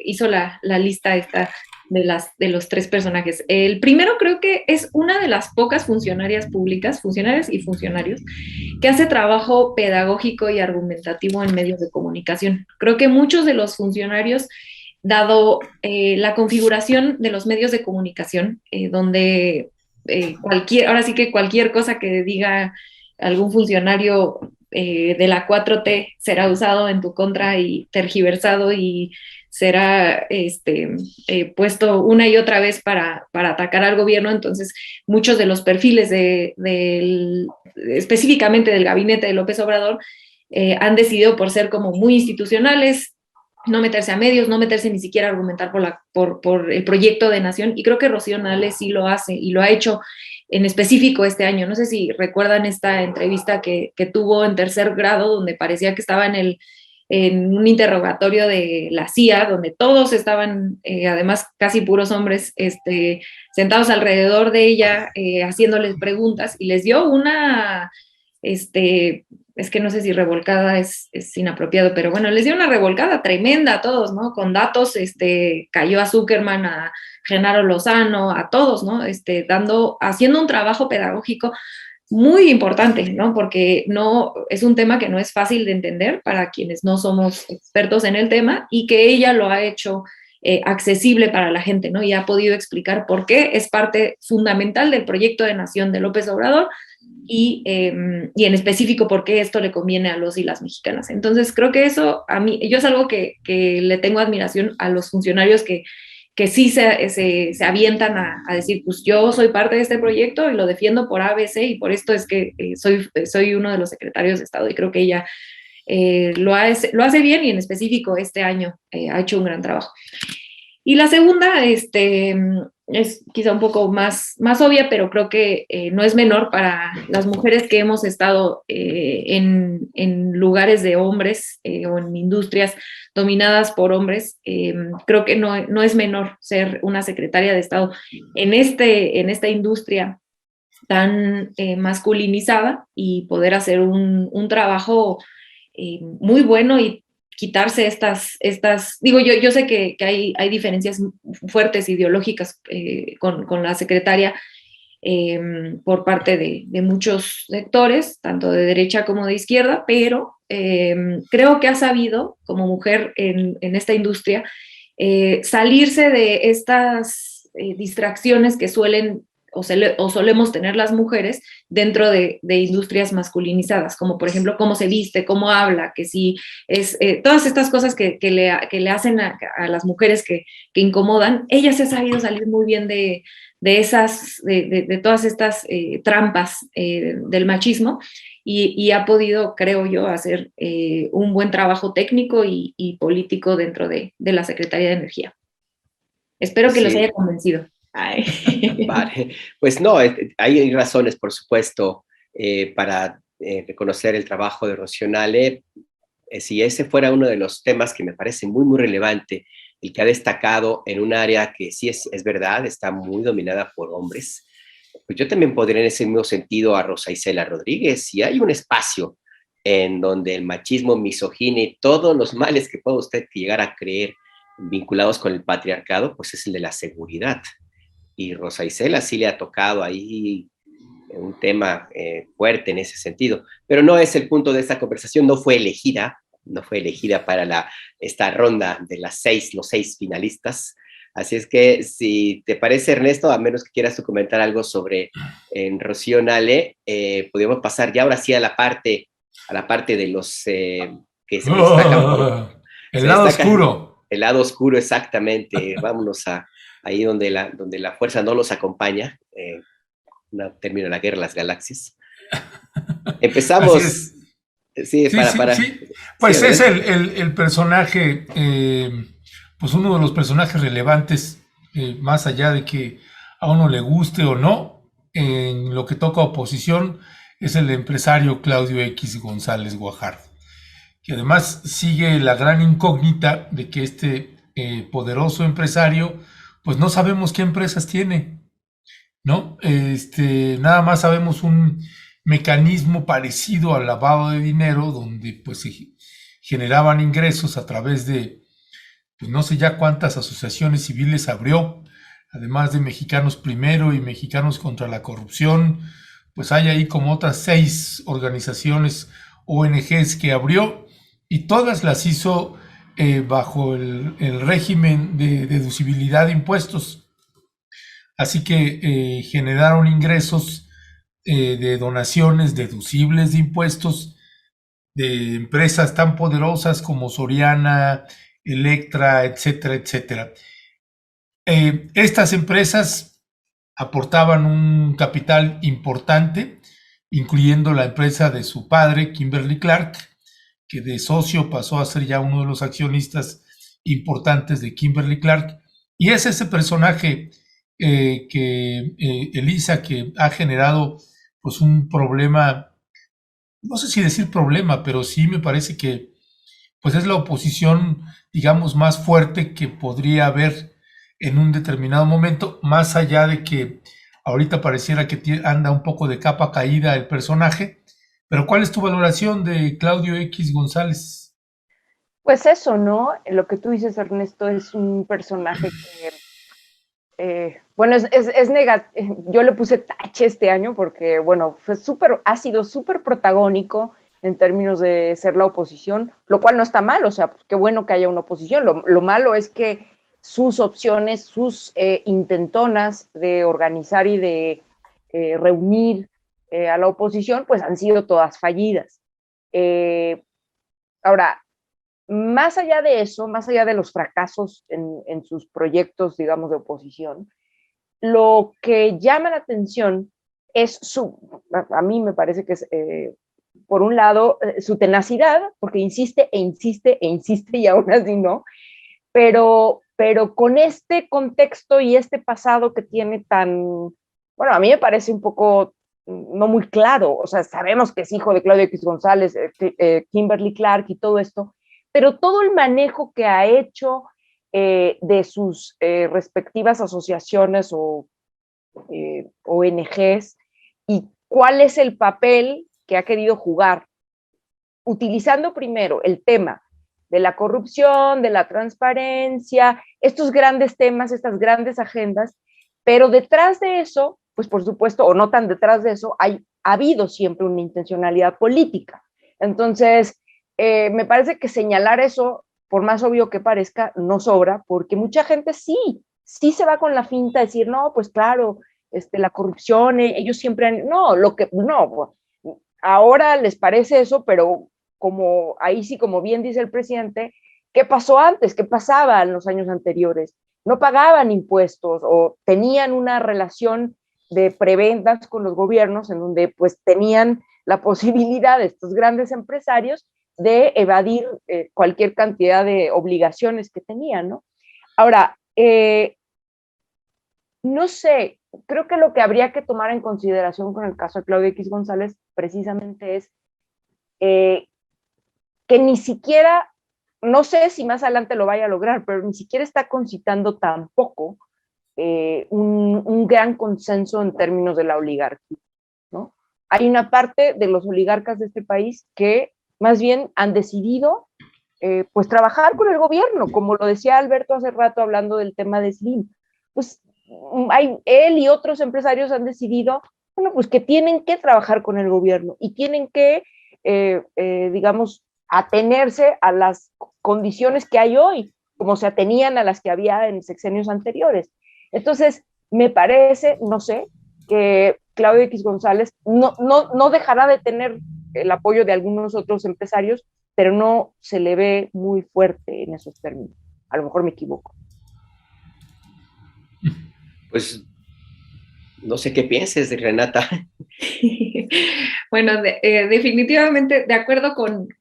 hizo la lista esta de los tres personajes. El primero creo que es una de las pocas funcionarias públicas, funcionarias y funcionarios, que hace trabajo pedagógico y argumentativo en medios de comunicación. Creo que muchos de los funcionarios, dado la configuración de los medios de comunicación, donde ahora sí que cualquier cosa que diga algún funcionario de la 4T será usado en tu contra y tergiversado y será puesto una y otra vez para atacar al gobierno. Entonces, muchos de los perfiles específicamente del gabinete de López Obrador han decidido por ser como muy institucionales, no meterse a medios, no meterse ni siquiera a argumentar por el proyecto de nación, y creo que Rocío Nale sí lo hace y lo ha hecho en específico este año. No sé si recuerdan esta entrevista que tuvo en tercer grado, donde parecía que estaba en un interrogatorio de la CIA, donde todos estaban, además casi puros hombres, sentados alrededor de ella, haciéndoles preguntas, y les dio una, es que no sé si revolcada es inapropiado, pero bueno, les dio una revolcada tremenda a todos, ¿no? Con datos, cayó a Zuckerman, a Genaro Lozano, a todos, ¿no? Haciendo un trabajo pedagógico muy importante, ¿no? Porque no, es un tema que no es fácil de entender para quienes no somos expertos en el tema, y que ella lo ha hecho accesible para la gente, ¿no? Y ha podido explicar por qué es parte fundamental del proyecto de nación de López Obrador, y en específico por qué esto le conviene a los y las mexicanas. Entonces creo que eso a mí, yo es algo que le tengo admiración a los funcionarios que sí se avientan a decir, pues yo soy parte de este proyecto y lo defiendo por ABC, y por esto es que soy uno de los secretarios de Estado, y creo que ella lo hace bien, y en específico este año ha hecho un gran trabajo. Y la segunda es quizá un poco más obvia, pero creo que no es menor para las mujeres que hemos estado en lugares de hombres o en industrias dominadas por hombres. Creo que no es menor ser una secretaria de Estado en esta industria tan masculinizada y poder hacer un trabajo muy bueno y quitarse digo, yo sé que hay diferencias fuertes ideológicas con la secretaria por parte de muchos sectores, tanto de derecha como de izquierda, pero creo que ha sabido, como mujer en esta industria, salirse de estas distracciones que suelen o solemos tener las mujeres dentro de industrias masculinizadas, como por ejemplo cómo se viste, cómo habla, que si es todas estas cosas que le hacen a las mujeres que incomodan. Ella se ha sabido salir muy bien de todas estas trampas del machismo y ha podido, creo yo, hacer un buen trabajo técnico y político dentro de la Secretaría de Energía. Espero que los haya Sí, convencido. Ay. vale. Pues no, hay razones, por supuesto, para reconocer el trabajo de Rocío Nale. Si ese fuera uno de los temas que me parece muy, muy relevante, el que ha destacado en un área que sí es verdad, está muy dominada por hombres, pues yo también podría en ese mismo sentido a Rosa Isela Rodríguez. Si hay un espacio en donde el machismo, misoginia y todos los males que pueda usted llegar a creer vinculados con el patriarcado, pues es el de la seguridad. Y Rosa Isela sí le ha tocado ahí un tema fuerte en ese sentido, pero no es el punto de esta conversación. No fue elegida para esta ronda de los 6 finalistas. Así es que si te parece, Ernesto, a menos que quieras tú comentar algo sobre Rocío Nale, podemos pasar ya ahora sí a la parte de los que se destacan El lado oscuro. el lado oscuro, exactamente. Vámonos ahí donde la fuerza no los acompaña. Término de la guerra de las galaxias. Así Empezamos, es. sí, Sí, sí, sí. Sí, Pues es adelante. el personaje, pues uno de los personajes relevantes, más allá de que a uno le guste o no, en lo que toca oposición, es el empresario Claudio X González Guajardo, que además sigue la gran incógnita de que este poderoso empresario, pues no sabemos qué empresas tiene, ¿no? Nada más sabemos un mecanismo parecido al lavado de dinero, donde pues se generaban ingresos a través de, pues no sé ya cuántas asociaciones civiles abrió, además de Mexicanos Primero y Mexicanos contra la Corrupción, pues hay ahí como otras 6 organizaciones ONGs que abrió y todas las hizo bajo el régimen de deducibilidad de impuestos. Así que generaron ingresos de donaciones deducibles de impuestos de empresas tan poderosas como Soriana, Electra, etcétera, etcétera. Estas empresas aportaban un capital importante, incluyendo la empresa de su padre, Kimberly Clark, que de socio pasó a ser ya uno de los accionistas importantes de Kimberly Clark. Y es ese personaje Elisa, que ha generado pues un problema, no sé si decir problema, pero sí me parece que pues es la oposición, digamos, más fuerte que podría haber en un determinado momento, más allá de que ahorita pareciera que anda un poco de capa caída el personaje. Pero ¿cuál es tu valoración de Claudio X González? Pues eso, ¿no? Lo que tú dices, Ernesto, es un personaje que bueno, yo le puse tache este año porque, bueno, ha sido súper protagónico en términos de ser la oposición, lo cual no está mal, o sea, pues qué bueno que haya una oposición. Lo malo es que sus opciones, sus intentonas de organizar y de reunir a la oposición, pues han sido todas fallidas. Ahora, más allá de eso, más allá de los fracasos en sus proyectos, digamos, de oposición, lo que llama la atención es a mí me parece que es, por un lado, su tenacidad, porque insiste e insiste e insiste y aún así no, pero con este contexto y este pasado que tiene tan, bueno, a mí me parece un poco no muy claro, o sea, sabemos que es hijo de Claudio X González, Kimberly Clark y todo esto, pero todo el manejo que ha hecho de sus respectivas asociaciones o ONGs, y cuál es el papel que ha querido jugar, utilizando primero el tema de la corrupción, de la transparencia, estos grandes temas, estas grandes agendas, pero detrás de eso, pues por supuesto, o no tan detrás de eso, ha habido siempre una intencionalidad política. Entonces, me parece que señalar eso, por más obvio que parezca, no sobra, porque mucha gente sí se va con la finta de decir, no, pues claro, la corrupción, ellos siempre han, no, ahora les parece eso, pero como ahí sí, como bien dice el presidente, ¿qué pasó antes? ¿Qué pasaba en los años anteriores? No pagaban impuestos o tenían una relación de prebendas con los gobiernos en donde pues tenían la posibilidad de estos grandes empresarios de evadir cualquier cantidad de obligaciones que tenían, ¿no? Ahora, no sé, creo que lo que habría que tomar en consideración con el caso de Claudia X González precisamente es que ni siquiera, no sé si más adelante lo vaya a lograr, pero ni siquiera está concitando tampoco un gran consenso en términos de la oligarquía, ¿no? Hay una parte de los oligarcas de este país que más bien han decidido pues trabajar con el gobierno, como lo decía Alberto hace rato hablando del tema de Slim. Pues él y otros empresarios han decidido, bueno, pues que tienen que trabajar con el gobierno y tienen que, digamos, atenerse a las condiciones que hay hoy, como se atenían a las que había en sexenios anteriores. Entonces, me parece, no sé, que Claudio X González no dejará de tener el apoyo de algunos otros empresarios, pero no se le ve muy fuerte en esos términos. A lo mejor me equivoco. Pues no sé qué pienses, Renata. Bueno, definitivamente de acuerdo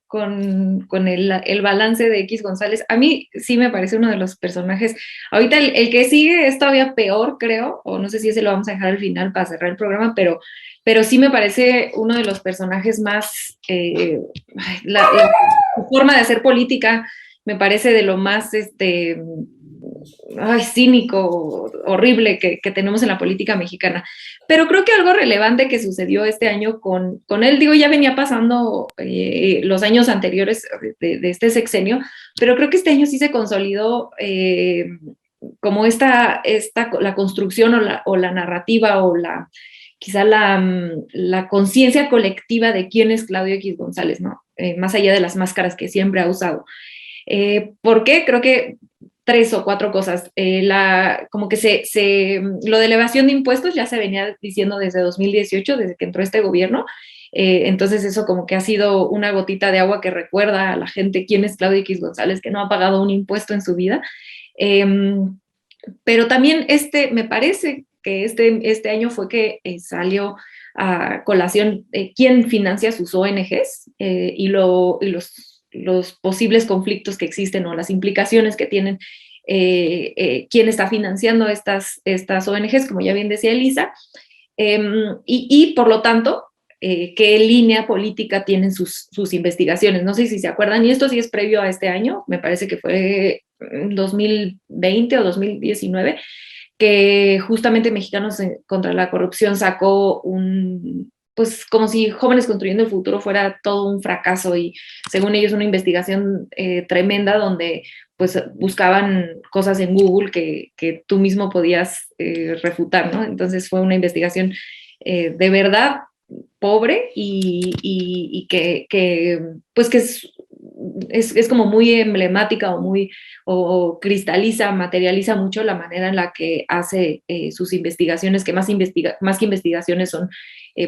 con el balance de X González. A mí sí me parece uno de los personajes. Ahorita el que sigue es todavía peor, creo, o no sé si ese lo vamos a dejar al final para cerrar el programa, pero sí me parece uno de los personajes más, la forma de hacer política me parece de lo más cínico, horrible que tenemos en la política mexicana. Pero creo que algo relevante que sucedió este año con él, digo, ya venía pasando los años anteriores de este sexenio, pero creo que este año sí se consolidó como la construcción o la narrativa o quizá la conciencia colectiva de quién es Claudio X González, ¿no? Más allá de las máscaras que siempre ha usado. ¿Por qué? Creo que 3 o 4 cosas. Como que lo de elevación de impuestos ya se venía diciendo desde 2018, desde que entró este gobierno. Entonces eso como que ha sido una gotita de agua que recuerda a la gente quién es Claudio X González, que no ha pagado un impuesto en su vida. Pero también me parece que este año fue que salió a colación quién financia sus ONGs y los posibles conflictos que existen o las implicaciones que tienen quién está financiando estas ONGs, como ya bien decía Elisa, y por lo tanto, qué línea política tienen sus investigaciones. No sé si se acuerdan, y esto sí es previo a este año, me parece que fue en 2020 o 2019, que justamente Mexicanos contra la Corrupción sacó pues como si Jóvenes Construyendo el Futuro fuera todo un fracaso y según ellos una investigación tremenda donde pues buscaban cosas en Google que tú mismo podías refutar, ¿no? Entonces fue una investigación de verdad pobre y que pues que es como muy emblemática o cristaliza, materializa mucho la manera en la que hace sus investigaciones, que más que investigaciones son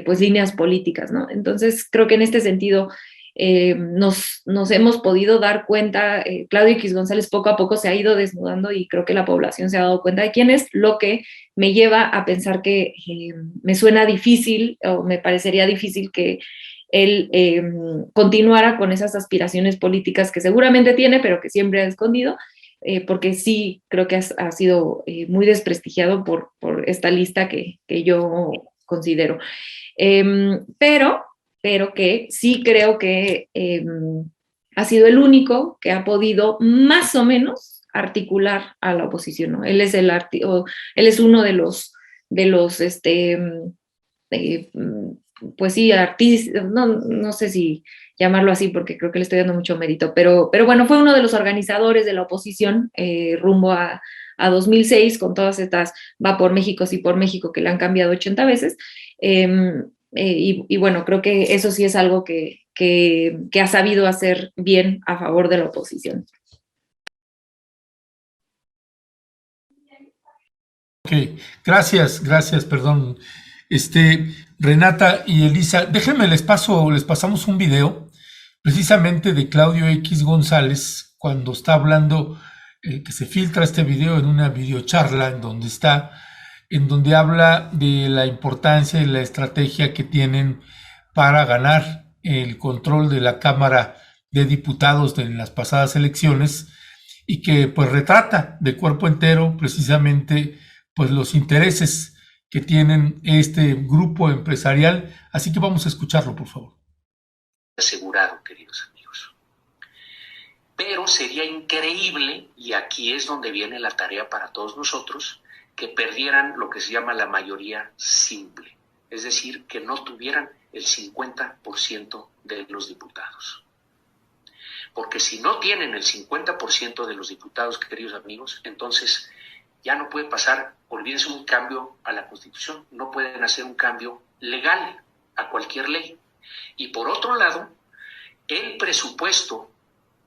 pues líneas políticas, ¿no? Entonces creo que en este sentido nos hemos podido dar cuenta, Claudio X González poco a poco se ha ido desnudando y creo que la población se ha dado cuenta de quién es, lo que me lleva a pensar que me suena difícil o me parecería difícil que él continuara con esas aspiraciones políticas que seguramente tiene, pero que siempre ha escondido, porque sí creo que ha sido muy desprestigiado por esta lista que yo considero. Pero que sí creo que ha sido el único que ha podido más o menos articular a la oposición, ¿no? Él es uno de los pues sí, artista, no sé si llamarlo así porque creo que le estoy dando mucho mérito, pero bueno, fue uno de los organizadores de la oposición rumbo a 2006 con todas estas va por México, sí por México, que le han cambiado 80 veces. Y bueno, creo que eso sí es algo que ha sabido hacer bien a favor de la oposición. Ok, gracias, perdón. Renata y Elisa, déjenme les pasamos un video precisamente de Claudio X González cuando está hablando, que se filtra este video en una videocharla en donde habla de la importancia y la estrategia que tienen para ganar el control de la Cámara de Diputados en las pasadas elecciones y que pues retrata de cuerpo entero precisamente pues los intereses que tienen este grupo empresarial, así que vamos a escucharlo, por favor. Asegurado, queridos amigos. Pero sería increíble, y aquí es donde viene la tarea para todos nosotros, que perdieran lo que se llama la mayoría simple, es decir, que no tuvieran el 50% de los diputados. Porque si no tienen el 50% de los diputados, queridos amigos, entonces ya no puede pasar, olvídense, un cambio a la Constitución, no pueden hacer un cambio legal a cualquier ley. Y por otro lado, el presupuesto,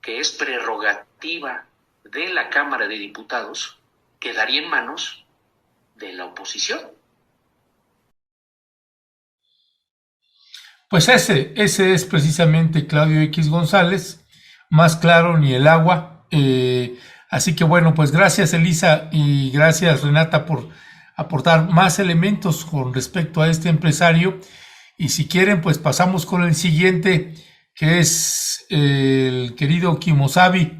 que es prerrogativa de la Cámara de Diputados, quedaría en manos de la oposición. Pues ese es precisamente Claudio X González, más claro ni el agua. Así que bueno, pues gracias Elisa y gracias Renata por aportar más elementos con respecto a este empresario. Y si quieren, pues pasamos con el siguiente, que es el querido Kimosabi,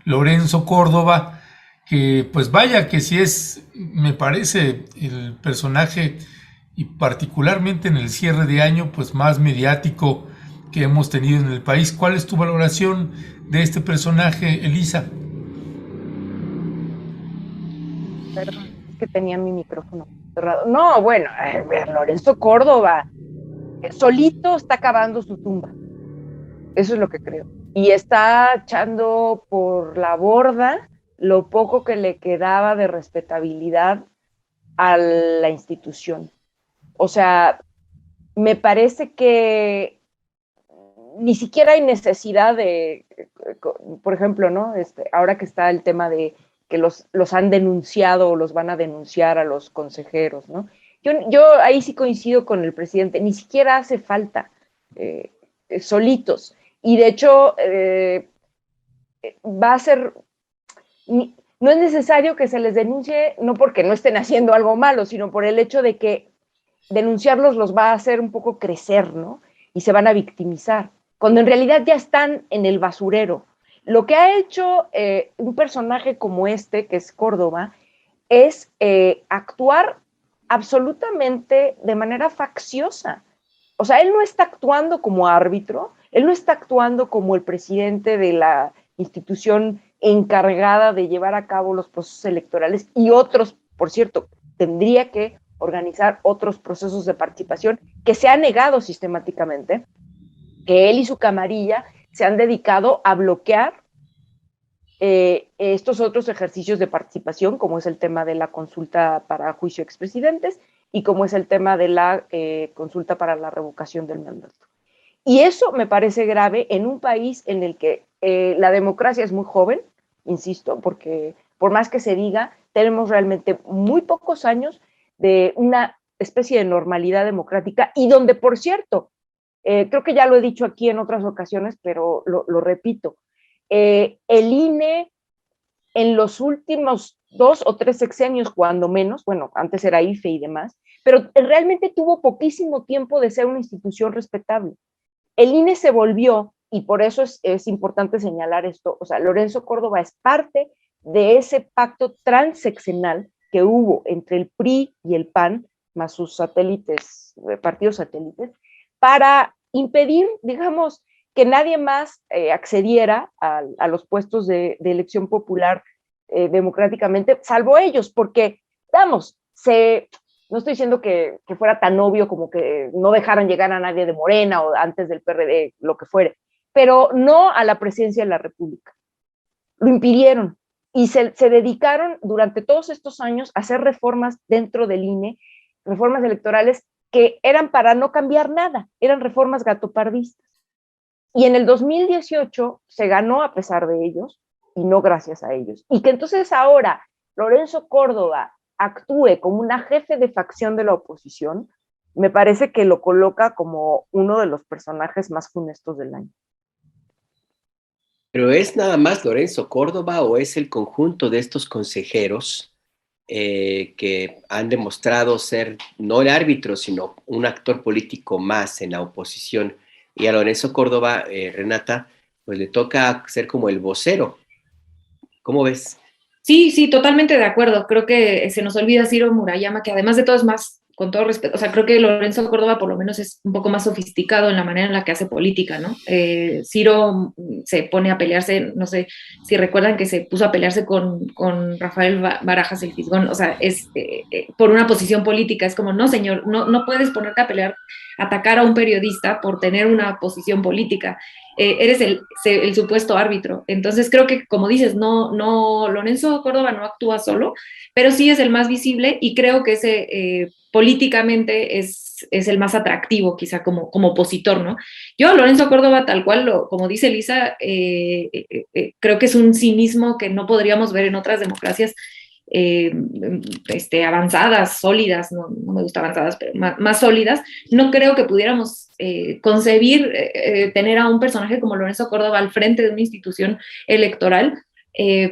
Lorenzo Córdoba, que pues vaya que sí es, me parece, el personaje, y particularmente en el cierre de año, pues más mediático que hemos tenido en el país. ¿Cuál es tu valoración de este personaje, Elisa? Perdón, es que tenía mi micrófono cerrado. No, bueno, Lorenzo Córdoba solito está cavando su tumba. Eso es lo que creo. Y está echando por la borda lo poco que le quedaba de respetabilidad a la institución. O sea, me parece que ni siquiera hay necesidad de, por ejemplo, ¿no? Ahora que está el tema de que los han denunciado o los van a denunciar a los consejeros, ¿no? Yo ahí sí coincido con el presidente, ni siquiera hace falta solitos. Y de hecho, va a ser, no es necesario que se les denuncie, no porque no estén haciendo algo malo, sino por el hecho de que denunciarlos los va a hacer un poco crecer, ¿no? Y se van a victimizar, cuando en realidad ya están en el basurero. Lo que ha hecho un personaje como este, que es Córdoba, es actuar absolutamente de manera facciosa. O sea, él no está actuando como árbitro, él no está actuando como el presidente de la institución encargada de llevar a cabo los procesos electorales y otros, por cierto, tendría que organizar otros procesos de participación que se han negado sistemáticamente, que él y su camarilla se han dedicado a bloquear estos otros ejercicios de participación, como es el tema de la consulta para juicio a expresidentes y como es el tema de la consulta para la revocación del mandato. Y eso me parece grave en un país en el que la democracia es muy joven, insisto, porque por más que se diga, tenemos realmente muy pocos años de una especie de normalidad democrática y donde, por cierto, creo que ya lo he dicho aquí en otras ocasiones, pero lo repito, el INE en los últimos 2 o 3 sexenios, cuando menos, bueno, antes era IFE y demás, pero realmente tuvo poquísimo tiempo de ser una institución respetable. El INE se volvió, y por eso es importante señalar esto, o sea, Lorenzo Córdoba es parte de ese pacto transeccional que hubo entre el PRI y el PAN, más sus satélites, partidos satélites, para impedir, digamos, que nadie más accediera a los puestos de elección popular democráticamente, salvo ellos, porque, vamos, no estoy diciendo que fuera tan obvio como que no dejaran llegar a nadie de Morena o antes del PRD, lo que fuere, pero no a la presidencia de la República. Lo impidieron y se dedicaron durante todos estos años a hacer reformas dentro del INE, reformas electorales que eran para no cambiar nada, eran reformas gatopardistas. Y en el 2018 se ganó a pesar de ellos y no gracias a ellos. Y que entonces ahora Lorenzo Córdoba actúe como una jefe de facción de la oposición, me parece que lo coloca como uno de los personajes más funestos del año. ¿Pero es nada más Lorenzo Córdoba o es el conjunto de estos consejeros que han demostrado ser no el árbitro, sino un actor político más en la oposición? Y a Lorenzo Córdoba, Renata, pues le toca ser como el vocero. ¿Cómo ves? Sí, sí, totalmente de acuerdo. Creo que se nos olvida Ciro Murayama, que además de todo es más, con todo respeto, o sea, creo que Lorenzo Córdoba por lo menos es un poco más sofisticado en la manera en la que hace política, ¿no? Ciro se pone a pelearse, no sé si recuerdan que se puso a pelearse con Rafael Barajas el Fisgón, o sea, es por una posición política, es como, no señor, no puedes ponerte a pelear, atacar a un periodista por tener una posición política. Eres el supuesto árbitro. Entonces creo que, como dices, Lorenzo Córdoba no actúa solo, pero sí es el más visible y creo que ese políticamente es el más atractivo, quizá como opositor, ¿no? Yo, Lorenzo Córdoba, tal cual, como dice Elisa, creo que es un cinismo que no podríamos ver en otras democracias avanzadas, sólidas, no me gusta avanzadas, pero más sólidas. No creo que pudiéramos concebir tener a un personaje como Lorenzo Córdoba al frente de una institución electoral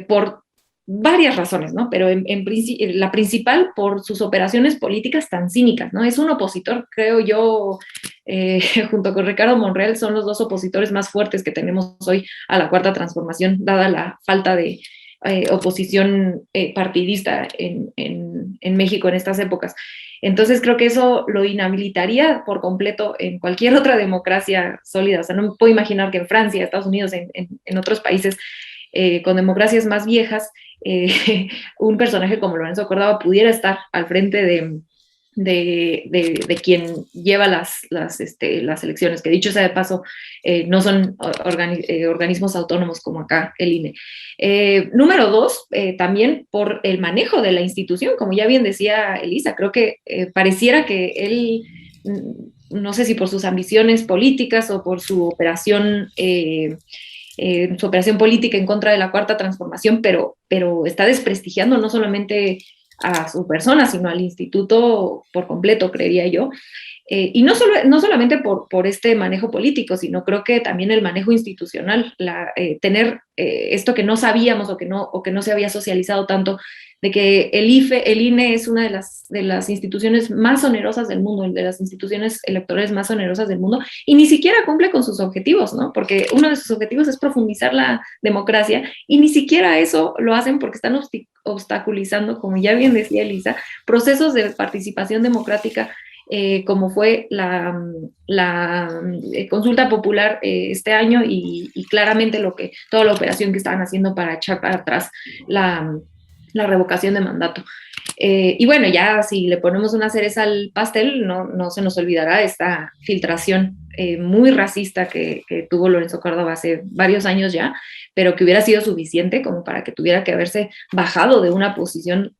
por varias razones, ¿no? Pero la principal por sus operaciones políticas tan cínicas, ¿no? Es un opositor, creo yo, junto con Ricardo Monreal, son los dos opositores más fuertes que tenemos hoy a la Cuarta Transformación, dada la falta de oposición partidista en México en estas épocas. Entonces creo que eso lo inhabilitaría por completo en cualquier otra democracia sólida. O sea, no me puedo imaginar que en Francia, Estados Unidos, en otros países con democracias más viejas, un personaje como Lorenzo Córdoba pudiera estar al frente de quien lleva las elecciones, que dicho sea de paso, no son organismos autónomos como acá el INE. Número dos, también por el manejo de la institución, como ya bien decía Elisa, creo que pareciera que él, no sé si por sus ambiciones políticas o por su operación política en contra de la Cuarta Transformación, pero está desprestigiando no solamente a su persona, sino al instituto por completo, creería yo. Y no solamente por este manejo político, sino creo que también el manejo institucional, tener esto que no sabíamos o que no se había socializado tanto, de que el INE es una de las instituciones más onerosas del mundo, de las instituciones electorales más onerosas del mundo, y ni siquiera cumple con sus objetivos, ¿no? Porque uno de sus objetivos es profundizar la democracia, y ni siquiera eso lo hacen porque están obstaculizando, como ya bien decía Elisa, procesos de participación democrática, como fue la consulta popular este año y claramente toda la operación que estaban haciendo para echar para atrás la revocación de mandato. Y bueno, ya si le ponemos una cereza al pastel, no se nos olvidará esta filtración muy racista que tuvo Lorenzo Córdoba hace varios años ya, pero que hubiera sido suficiente como para que tuviera que haberse bajado de una posición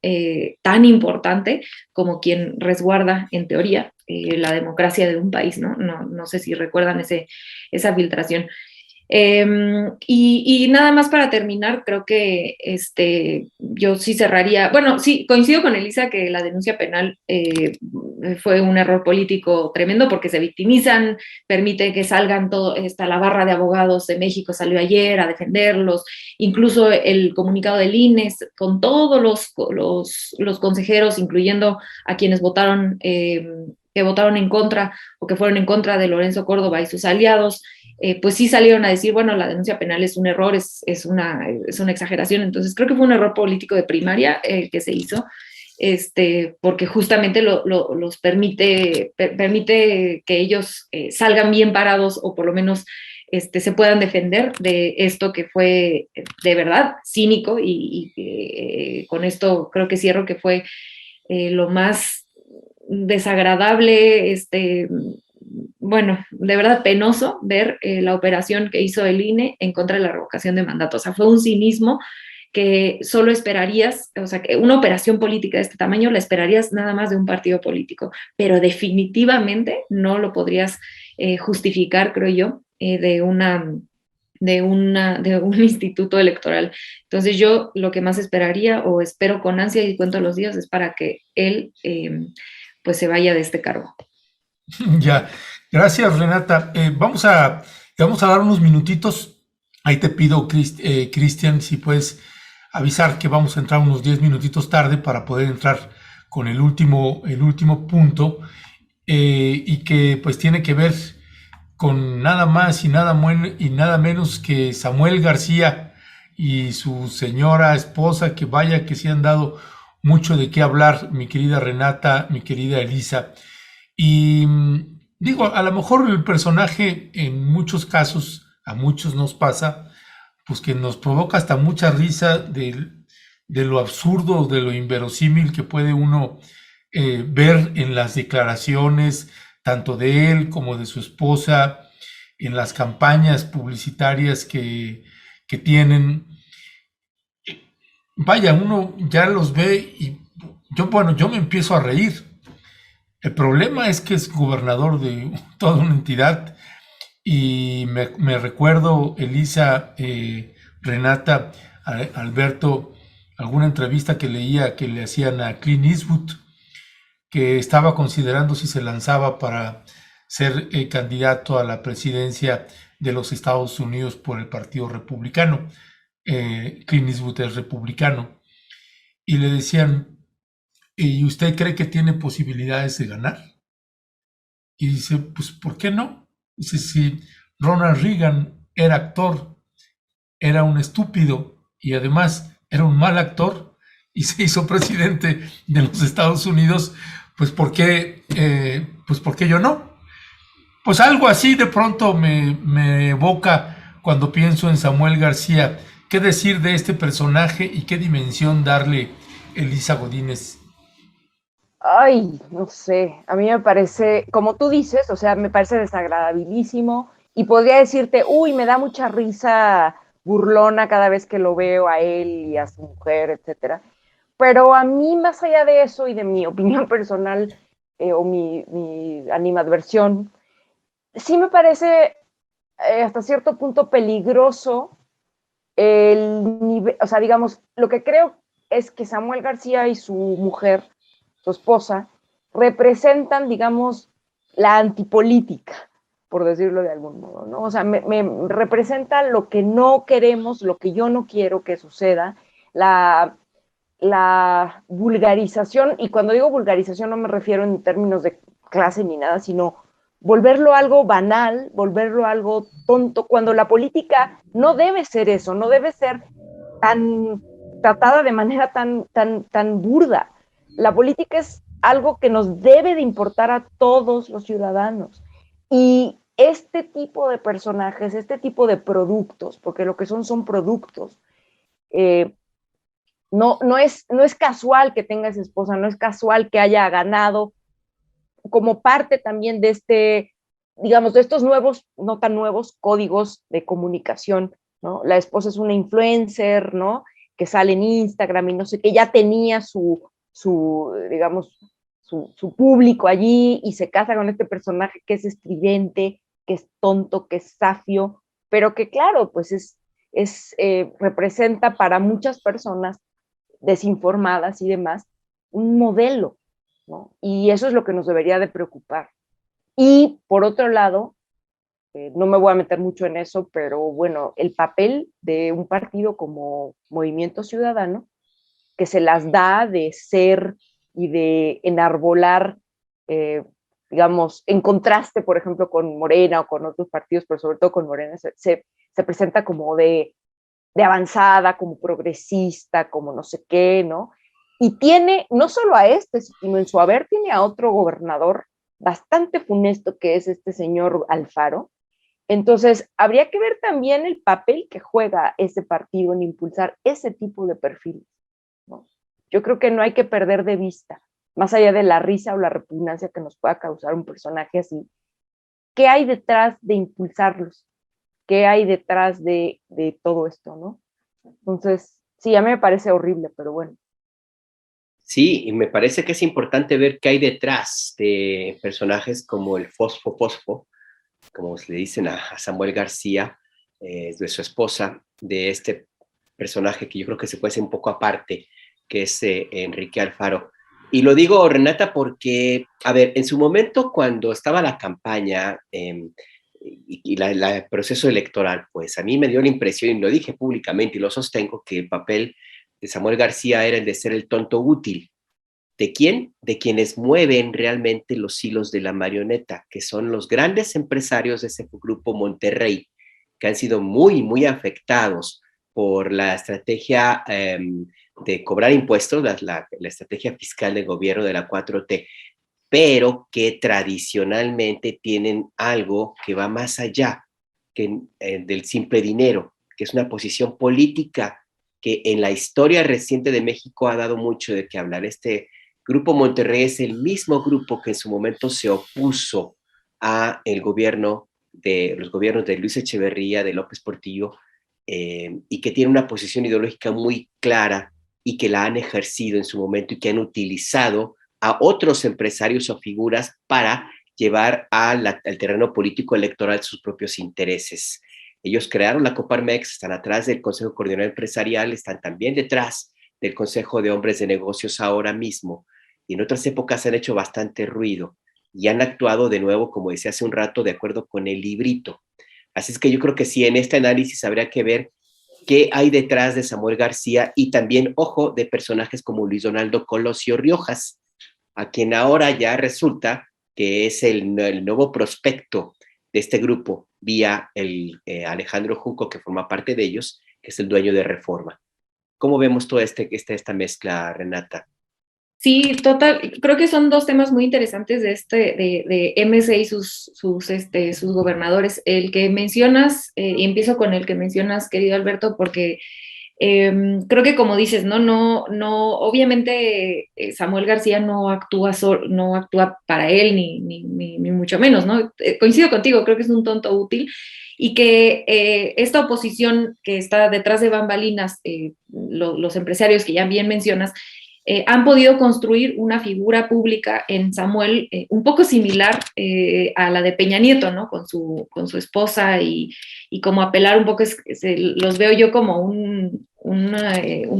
tan importante como quien resguarda, en teoría, la democracia de un país, ¿no? No sé si recuerdan esa filtración. Y nada más para terminar, creo que yo sí cerraría, bueno, sí, coincido con Elisa que la denuncia penal fue un error político tremendo porque se victimizan, permite que salgan la barra de abogados de México salió ayer a defenderlos, incluso el comunicado del INE con todos los consejeros, incluyendo a quienes votaron, que votaron en contra o que fueron en contra de Lorenzo Córdoba y sus aliados, pues sí salieron a decir, bueno, la denuncia penal es un error, es una exageración. Entonces creo que fue un error político de primaria que se hizo, porque justamente los permite que ellos salgan bien parados o por lo menos se puedan defender de esto que fue de verdad cínico y con esto creo que cierro que fue lo más desagradable, bueno, de verdad penoso ver la operación que hizo el INE en contra de la revocación de mandato. O sea, fue un cinismo que solo esperarías, o sea, que una operación política de este tamaño la esperarías nada más de un partido político, pero definitivamente no lo podrías justificar, creo yo, de un instituto electoral. Entonces yo lo que más esperaría o espero con ansia y cuento los días es para que él pues se vaya de este cargo. Ya, gracias Renata. Vamos a dar unos minutitos. Ahí te pido, Cristian, si puedes avisar que vamos a entrar unos 10 minutitos tarde para poder entrar con el último punto, y que pues tiene que ver con nada más y nada menos que Samuel García y su señora esposa, que vaya que se han dado mucho de qué hablar, mi querida Renata, mi querida Elisa. Y digo, a lo mejor el personaje en muchos casos, a muchos nos pasa, pues que nos provoca hasta mucha risa de lo absurdo, de lo inverosímil que puede uno ver en las declaraciones, tanto de él como de su esposa, en las campañas publicitarias que tienen. Vaya, uno ya los ve y yo me empiezo a reír. El problema es que es gobernador de toda una entidad y me recuerdo, Elisa, Renata, Alberto, alguna entrevista que leía que le hacían a Clint Eastwood, que estaba considerando si se lanzaba para ser candidato a la presidencia de los Estados Unidos por el Partido Republicano. Clint Eastwood es republicano. Y le decían, ¿y usted cree que tiene posibilidades de ganar? Y dice, pues, ¿por qué no? Dice, si Ronald Reagan era actor, era un estúpido y además era un mal actor y se hizo presidente de los Estados Unidos, pues ¿por qué yo no? Pues algo así de pronto me evoca cuando pienso en Samuel García. ¿Qué decir de este personaje y qué dimensión darle, Elisa Godínez? Ay, no sé, a mí me parece, como tú dices, o sea, me parece desagradabilísimo y podría decirte, uy, me da mucha risa burlona cada vez que lo veo a él y a su mujer, etcétera. Pero a mí, más allá de eso y de mi opinión personal o mi animadversión, sí me parece hasta cierto punto peligroso el nivel, o sea, digamos, lo que creo es que Samuel García y su mujer, su esposa, representan, digamos, la antipolítica, por decirlo de algún modo, ¿no? O sea, me representa lo que no queremos, lo que yo no quiero que suceda, la vulgarización, y cuando digo vulgarización no me refiero en términos de clase ni nada, sino volverlo algo banal, volverlo algo tonto, cuando la política no debe ser eso, no debe ser tan tratada de manera tan burda. La política es algo que nos debe de importar a todos los ciudadanos. Y este tipo de personajes, este tipo de productos, porque lo que son productos, no es casual que tenga esa esposa, no es casual que haya ganado como parte también de digamos, de estos nuevos, no tan nuevos códigos de comunicación, ¿no? La esposa es una influencer, ¿no? Que sale en Instagram y no sé qué, ya tenía digamos, su público allí y se casa con este personaje que es estridente, que es tonto, que es zafio, pero que claro, pues representa para muchas personas desinformadas y demás un modelo, ¿no? Y eso es lo que nos debería de preocupar. Y por otro lado, no me voy a meter mucho en eso, pero bueno, el papel de un partido como Movimiento Ciudadano, que se las da de ser y de enarbolar, digamos, en contraste, por ejemplo, con Morena o con otros partidos, pero sobre todo con Morena, se presenta como de avanzada, como progresista, como no sé qué, ¿no? Y tiene no solo a sino en su haber tiene a otro gobernador bastante funesto que es este señor Alfaro. Entonces, habría que ver también el papel que juega ese partido en impulsar ese tipo de perfiles, ¿no? Yo creo que no hay que perder de vista más allá de la risa o la repugnancia que nos pueda causar un personaje así, ¿qué hay detrás de impulsarlos? ¿Qué hay detrás de todo esto, no? Entonces, sí, a mí me parece horrible, pero bueno. Sí, y me parece que es importante ver qué hay detrás de personajes como el Fosfo Fosfo, como le dicen a Samuel García, de su esposa, de este personaje que yo creo que se puede hacer un poco aparte, que es Enrique Alfaro. Y lo digo, Renata, porque, a ver, en su momento cuando estaba la campaña y el proceso electoral, pues a mí me dio la impresión, y lo dije públicamente y lo sostengo, que el papel de Samuel García era el de ser el tonto útil. ¿De quién? De quienes mueven realmente los hilos de la marioneta, que son los grandes empresarios de ese grupo Monterrey, que han sido muy, muy afectados por la estrategia de cobrar impuestos, la estrategia fiscal del gobierno de la 4T, pero que tradicionalmente tienen algo que va más allá del simple dinero, que es una posición política que en la historia reciente de México ha dado mucho de qué hablar. Este Grupo Monterrey es el mismo grupo que en su momento se opuso a los gobiernos de Luis Echeverría, de López Portillo, y que tiene una posición ideológica muy clara y que la han ejercido en su momento y que han utilizado a otros empresarios o figuras para llevar al terreno político electoral sus propios intereses. Ellos crearon la Coparmex, están atrás del Consejo Coordinador Empresarial, están también detrás del Consejo de Hombres de Negocios ahora mismo, y en otras épocas han hecho bastante ruido y han actuado de nuevo, como decía hace un rato, de acuerdo con el librito. Así es que yo creo que sí, en este análisis habría que ver qué hay detrás de Samuel García y también, ojo, de personajes como Luis Donaldo Colosio Riojas, a quien ahora ya resulta que es el nuevo prospecto de este grupo, vía el Alejandro Junco, que forma parte de ellos, que es el dueño de Reforma. ¿Cómo vemos toda esta mezcla, Renata? Sí, total. Creo que son dos temas muy interesantes de MC y sus gobernadores. El que mencionas, y empiezo con el que mencionas, querido Alberto, porque creo que como dices, no, obviamente Samuel García no actúa para él, ni mucho menos, ¿no? Coincido contigo, creo que es un tonto útil y que esta oposición que está detrás de bambalinas, los empresarios que ya bien mencionas, han podido construir una figura pública en Samuel un poco similar a la de Peña Nieto, ¿no? Con su esposa y como apelar un poco, los veo yo como un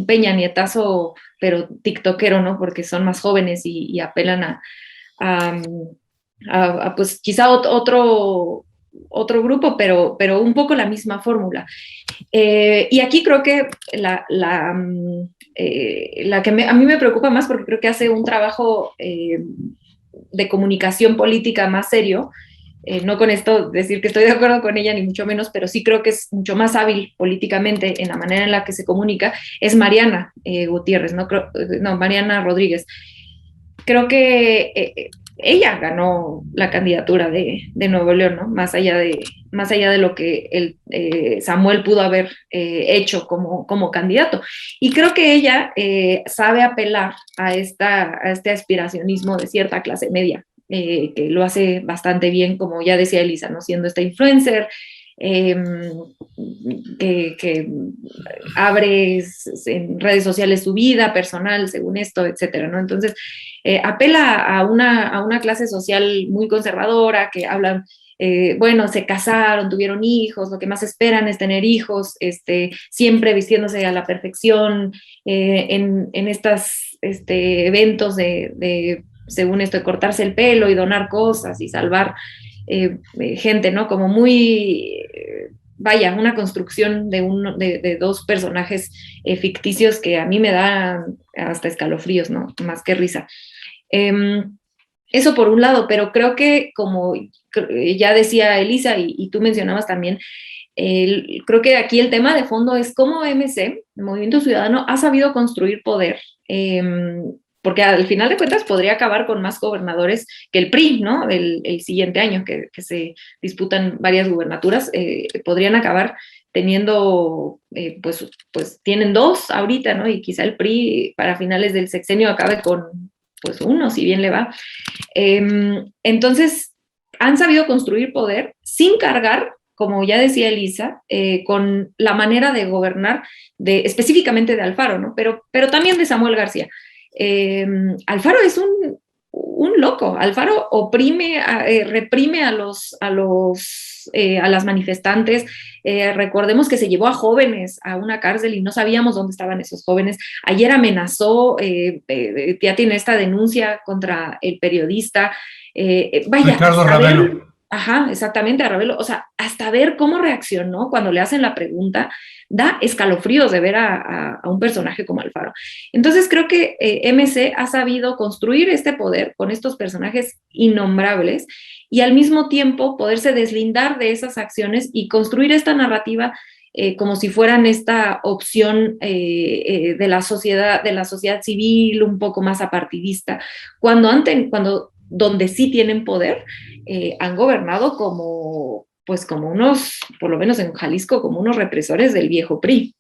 Peña Nietazo, pero tiktokero, ¿no? Porque son más jóvenes y apelan a pues quizá otro grupo, pero un poco la misma fórmula. Y aquí creo que la que a mí me preocupa más, porque creo que hace un trabajo de comunicación política más serio, no con esto decir que estoy de acuerdo con ella, ni mucho menos, pero sí creo que es mucho más hábil políticamente en la manera en la que se comunica, es Mariana Gutiérrez, Mariana Rodríguez. Creo que ella ganó la candidatura de Nuevo León, ¿no? Más allá de lo que Samuel pudo haber hecho como candidato. Y creo que ella sabe apelar a este aspiracionismo de cierta clase media, que lo hace bastante bien, como ya decía Elisa, ¿no? Siendo esta influencer, que abre en redes sociales su vida personal, según esto, etcétera, ¿no? Entonces, apela a una clase social muy conservadora, que hablan, bueno, se casaron, tuvieron hijos, lo que más esperan es tener hijos, siempre vistiéndose a la perfección, en estos eventos según esto, de cortarse el pelo y donar cosas y salvar gente, ¿no? Como muy, vaya, una construcción de dos personajes ficticios que a mí me dan hasta escalofríos, ¿no? Más que risa. Eso por un lado, pero creo que como ya decía Elisa y tú mencionabas también, creo que aquí el tema de fondo es cómo MC, el Movimiento Ciudadano, ha sabido construir poder, porque al final de cuentas podría acabar con más gobernadores que el PRI, ¿no? El siguiente año que se disputan varias gubernaturas, podrían acabar teniendo, pues tienen dos ahorita, ¿no? Y quizá el PRI para finales del sexenio acabe con pues uno, si bien le va. Entonces, han sabido construir poder sin cargar, como ya decía Elisa, con la manera de gobernar específicamente de Alfaro, ¿no? Pero también de Samuel García. Alfaro es un loco. Alfaro reprime a las manifestantes. Recordemos que se llevó a jóvenes a una cárcel y no sabíamos dónde estaban esos jóvenes. Ayer amenazó, ya tiene esta denuncia contra el periodista. Vaya, Ricardo Ravelo. Ajá, exactamente, a Ravelo. O sea, hasta ver cómo reaccionó cuando le hacen la pregunta, da escalofríos de ver a un personaje como Alfaro. Entonces creo que MC ha sabido construir este poder con estos personajes innombrables y al mismo tiempo poderse deslindar de esas acciones y construir esta narrativa como si fueran esta opción de la sociedad civil un poco más apartidista, donde sí tienen poder, han gobernado como unos, por lo menos en Jalisco, como unos represores del viejo PRI.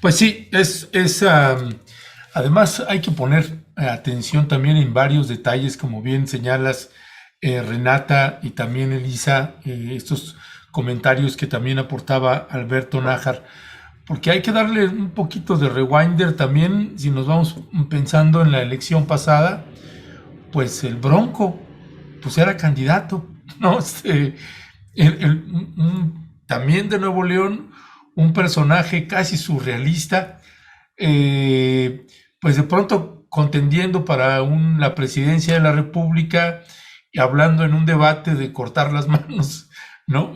Pues sí, además hay que poner atención también en varios detalles, como bien señalas, Renata y también Elisa, estos comentarios que también aportaba Alberto Nájar, porque hay que darle un poquito de rewinder también, si nos vamos pensando en la elección pasada, pues el Bronco, pues era candidato, ¿no? También de Nuevo León, un personaje casi surrealista, pues de pronto contendiendo para la presidencia de la República y hablando en un debate de cortar las manos, ¿no?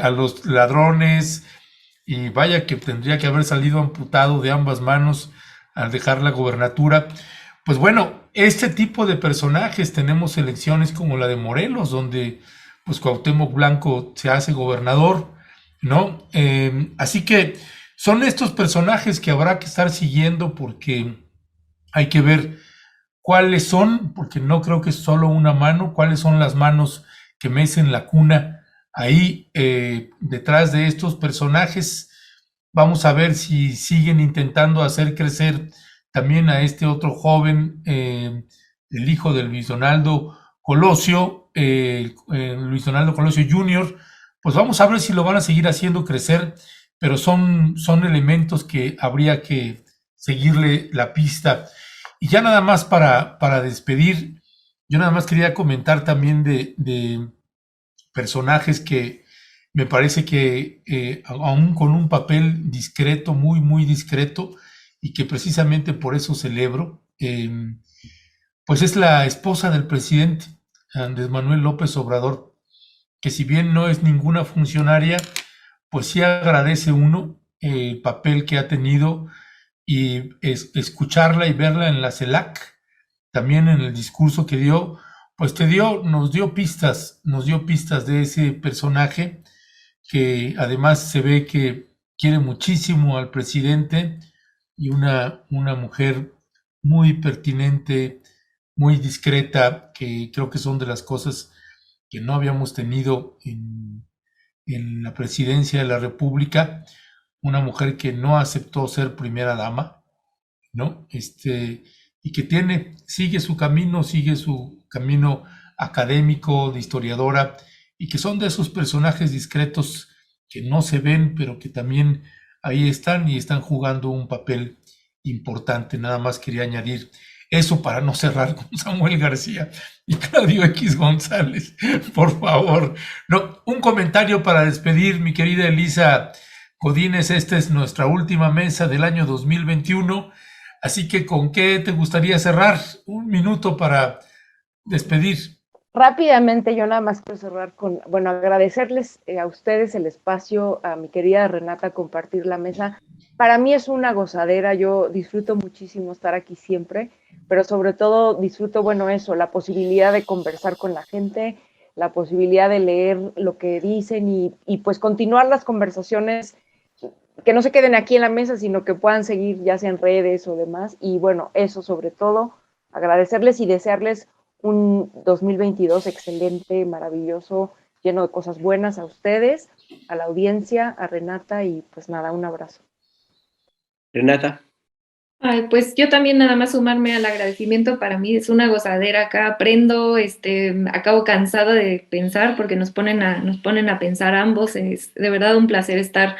A los ladrones, y vaya que tendría que haber salido amputado de ambas manos al dejar la gobernatura. Pues bueno, este tipo de personajes, tenemos elecciones como la de Morelos, donde pues Cuauhtémoc Blanco se hace gobernador, ¿no? Así que son estos personajes que habrá que estar siguiendo, porque hay que ver cuáles son, porque no creo que es solo una mano, cuáles son las manos que mecen la cuna ahí detrás de estos personajes. Vamos a ver si siguen intentando hacer crecer también a este otro joven, el hijo de Luis Donaldo Colosio, Luis Donaldo Colosio Jr., pues vamos a ver si lo van a seguir haciendo crecer, pero son elementos que habría que seguirle la pista. Y ya nada más para despedir, yo nada más quería comentar también de personajes que me parece que aún con un papel discreto, muy, muy discreto, y que precisamente por eso celebro, pues es la esposa del presidente, Andrés Manuel López Obrador, que si bien no es ninguna funcionaria, pues sí agradece uno el papel que ha tenido, y escucharla y verla en la CELAC, también en el discurso que dio, pues nos dio pistas de ese personaje, que además se ve que quiere muchísimo al presidente, y una mujer muy pertinente, muy discreta, que creo que son de las cosas que no habíamos tenido en la presidencia de la República, una mujer que no aceptó ser primera dama, ¿no? Y que sigue su camino académico, de historiadora, y que son de esos personajes discretos que no se ven, pero que también ahí están y están jugando un papel importante. Nada más quería añadir eso para no cerrar con Samuel García y Claudio X González, por favor. No, un comentario para despedir, mi querida Elisa Godínez. Esta es nuestra última mesa del año 2021, así que ¿con qué te gustaría cerrar? Un minuto para despedir. Rápidamente, yo nada más quiero cerrar con, agradecerles a ustedes el espacio, a mi querida Renata, compartir la mesa. Para mí es una gozadera, yo disfruto muchísimo estar aquí siempre, pero sobre todo disfruto, la posibilidad de conversar con la gente, la posibilidad de leer lo que dicen y pues continuar las conversaciones, que no se queden aquí en la mesa, sino que puedan seguir ya sea en redes o demás. Y eso sobre todo, agradecerles y desearles un 2022 excelente, maravilloso, lleno de cosas buenas a ustedes, a la audiencia, a Renata, y pues nada, un abrazo. Renata. Ay, pues yo también nada más sumarme al agradecimiento, para mí es una gozadera acá, aprendo, acabo cansada de pensar porque nos ponen a pensar ambos, es de verdad un placer estar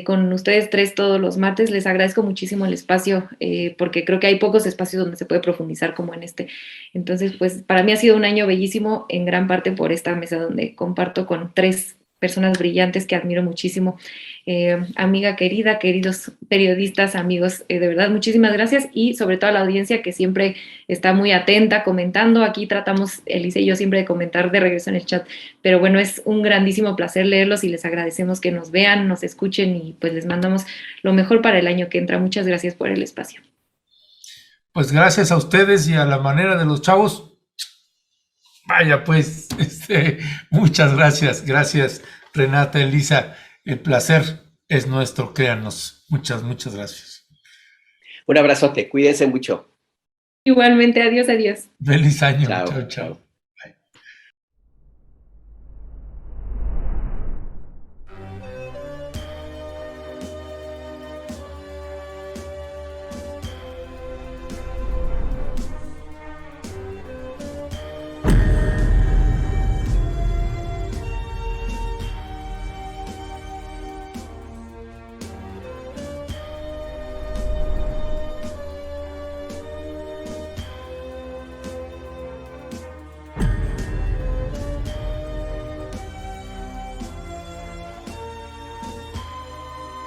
con ustedes tres todos los martes, les agradezco muchísimo el espacio porque creo que hay pocos espacios donde se puede profundizar como en este, entonces pues para mí ha sido un año bellísimo en gran parte por esta mesa donde comparto con tres personas brillantes que admiro muchísimo. Amiga querida, queridos periodistas, amigos, de verdad, muchísimas gracias y sobre todo a la audiencia que siempre está muy atenta, comentando. Aquí tratamos, Elise y yo, siempre de comentar de regreso en el chat, pero bueno, es un grandísimo placer leerlos y les agradecemos que nos vean, nos escuchen y pues les mandamos lo mejor para el año que entra. Muchas gracias por el espacio. Pues gracias a ustedes y a la manera de los chavos. Vaya, pues, muchas gracias. Gracias, Renata, Elisa. El placer es nuestro, créanos. Muchas, muchas gracias. Un abrazote, cuídense mucho. Igualmente, adiós, adiós. Feliz año. Chao, Chao, chao. chao.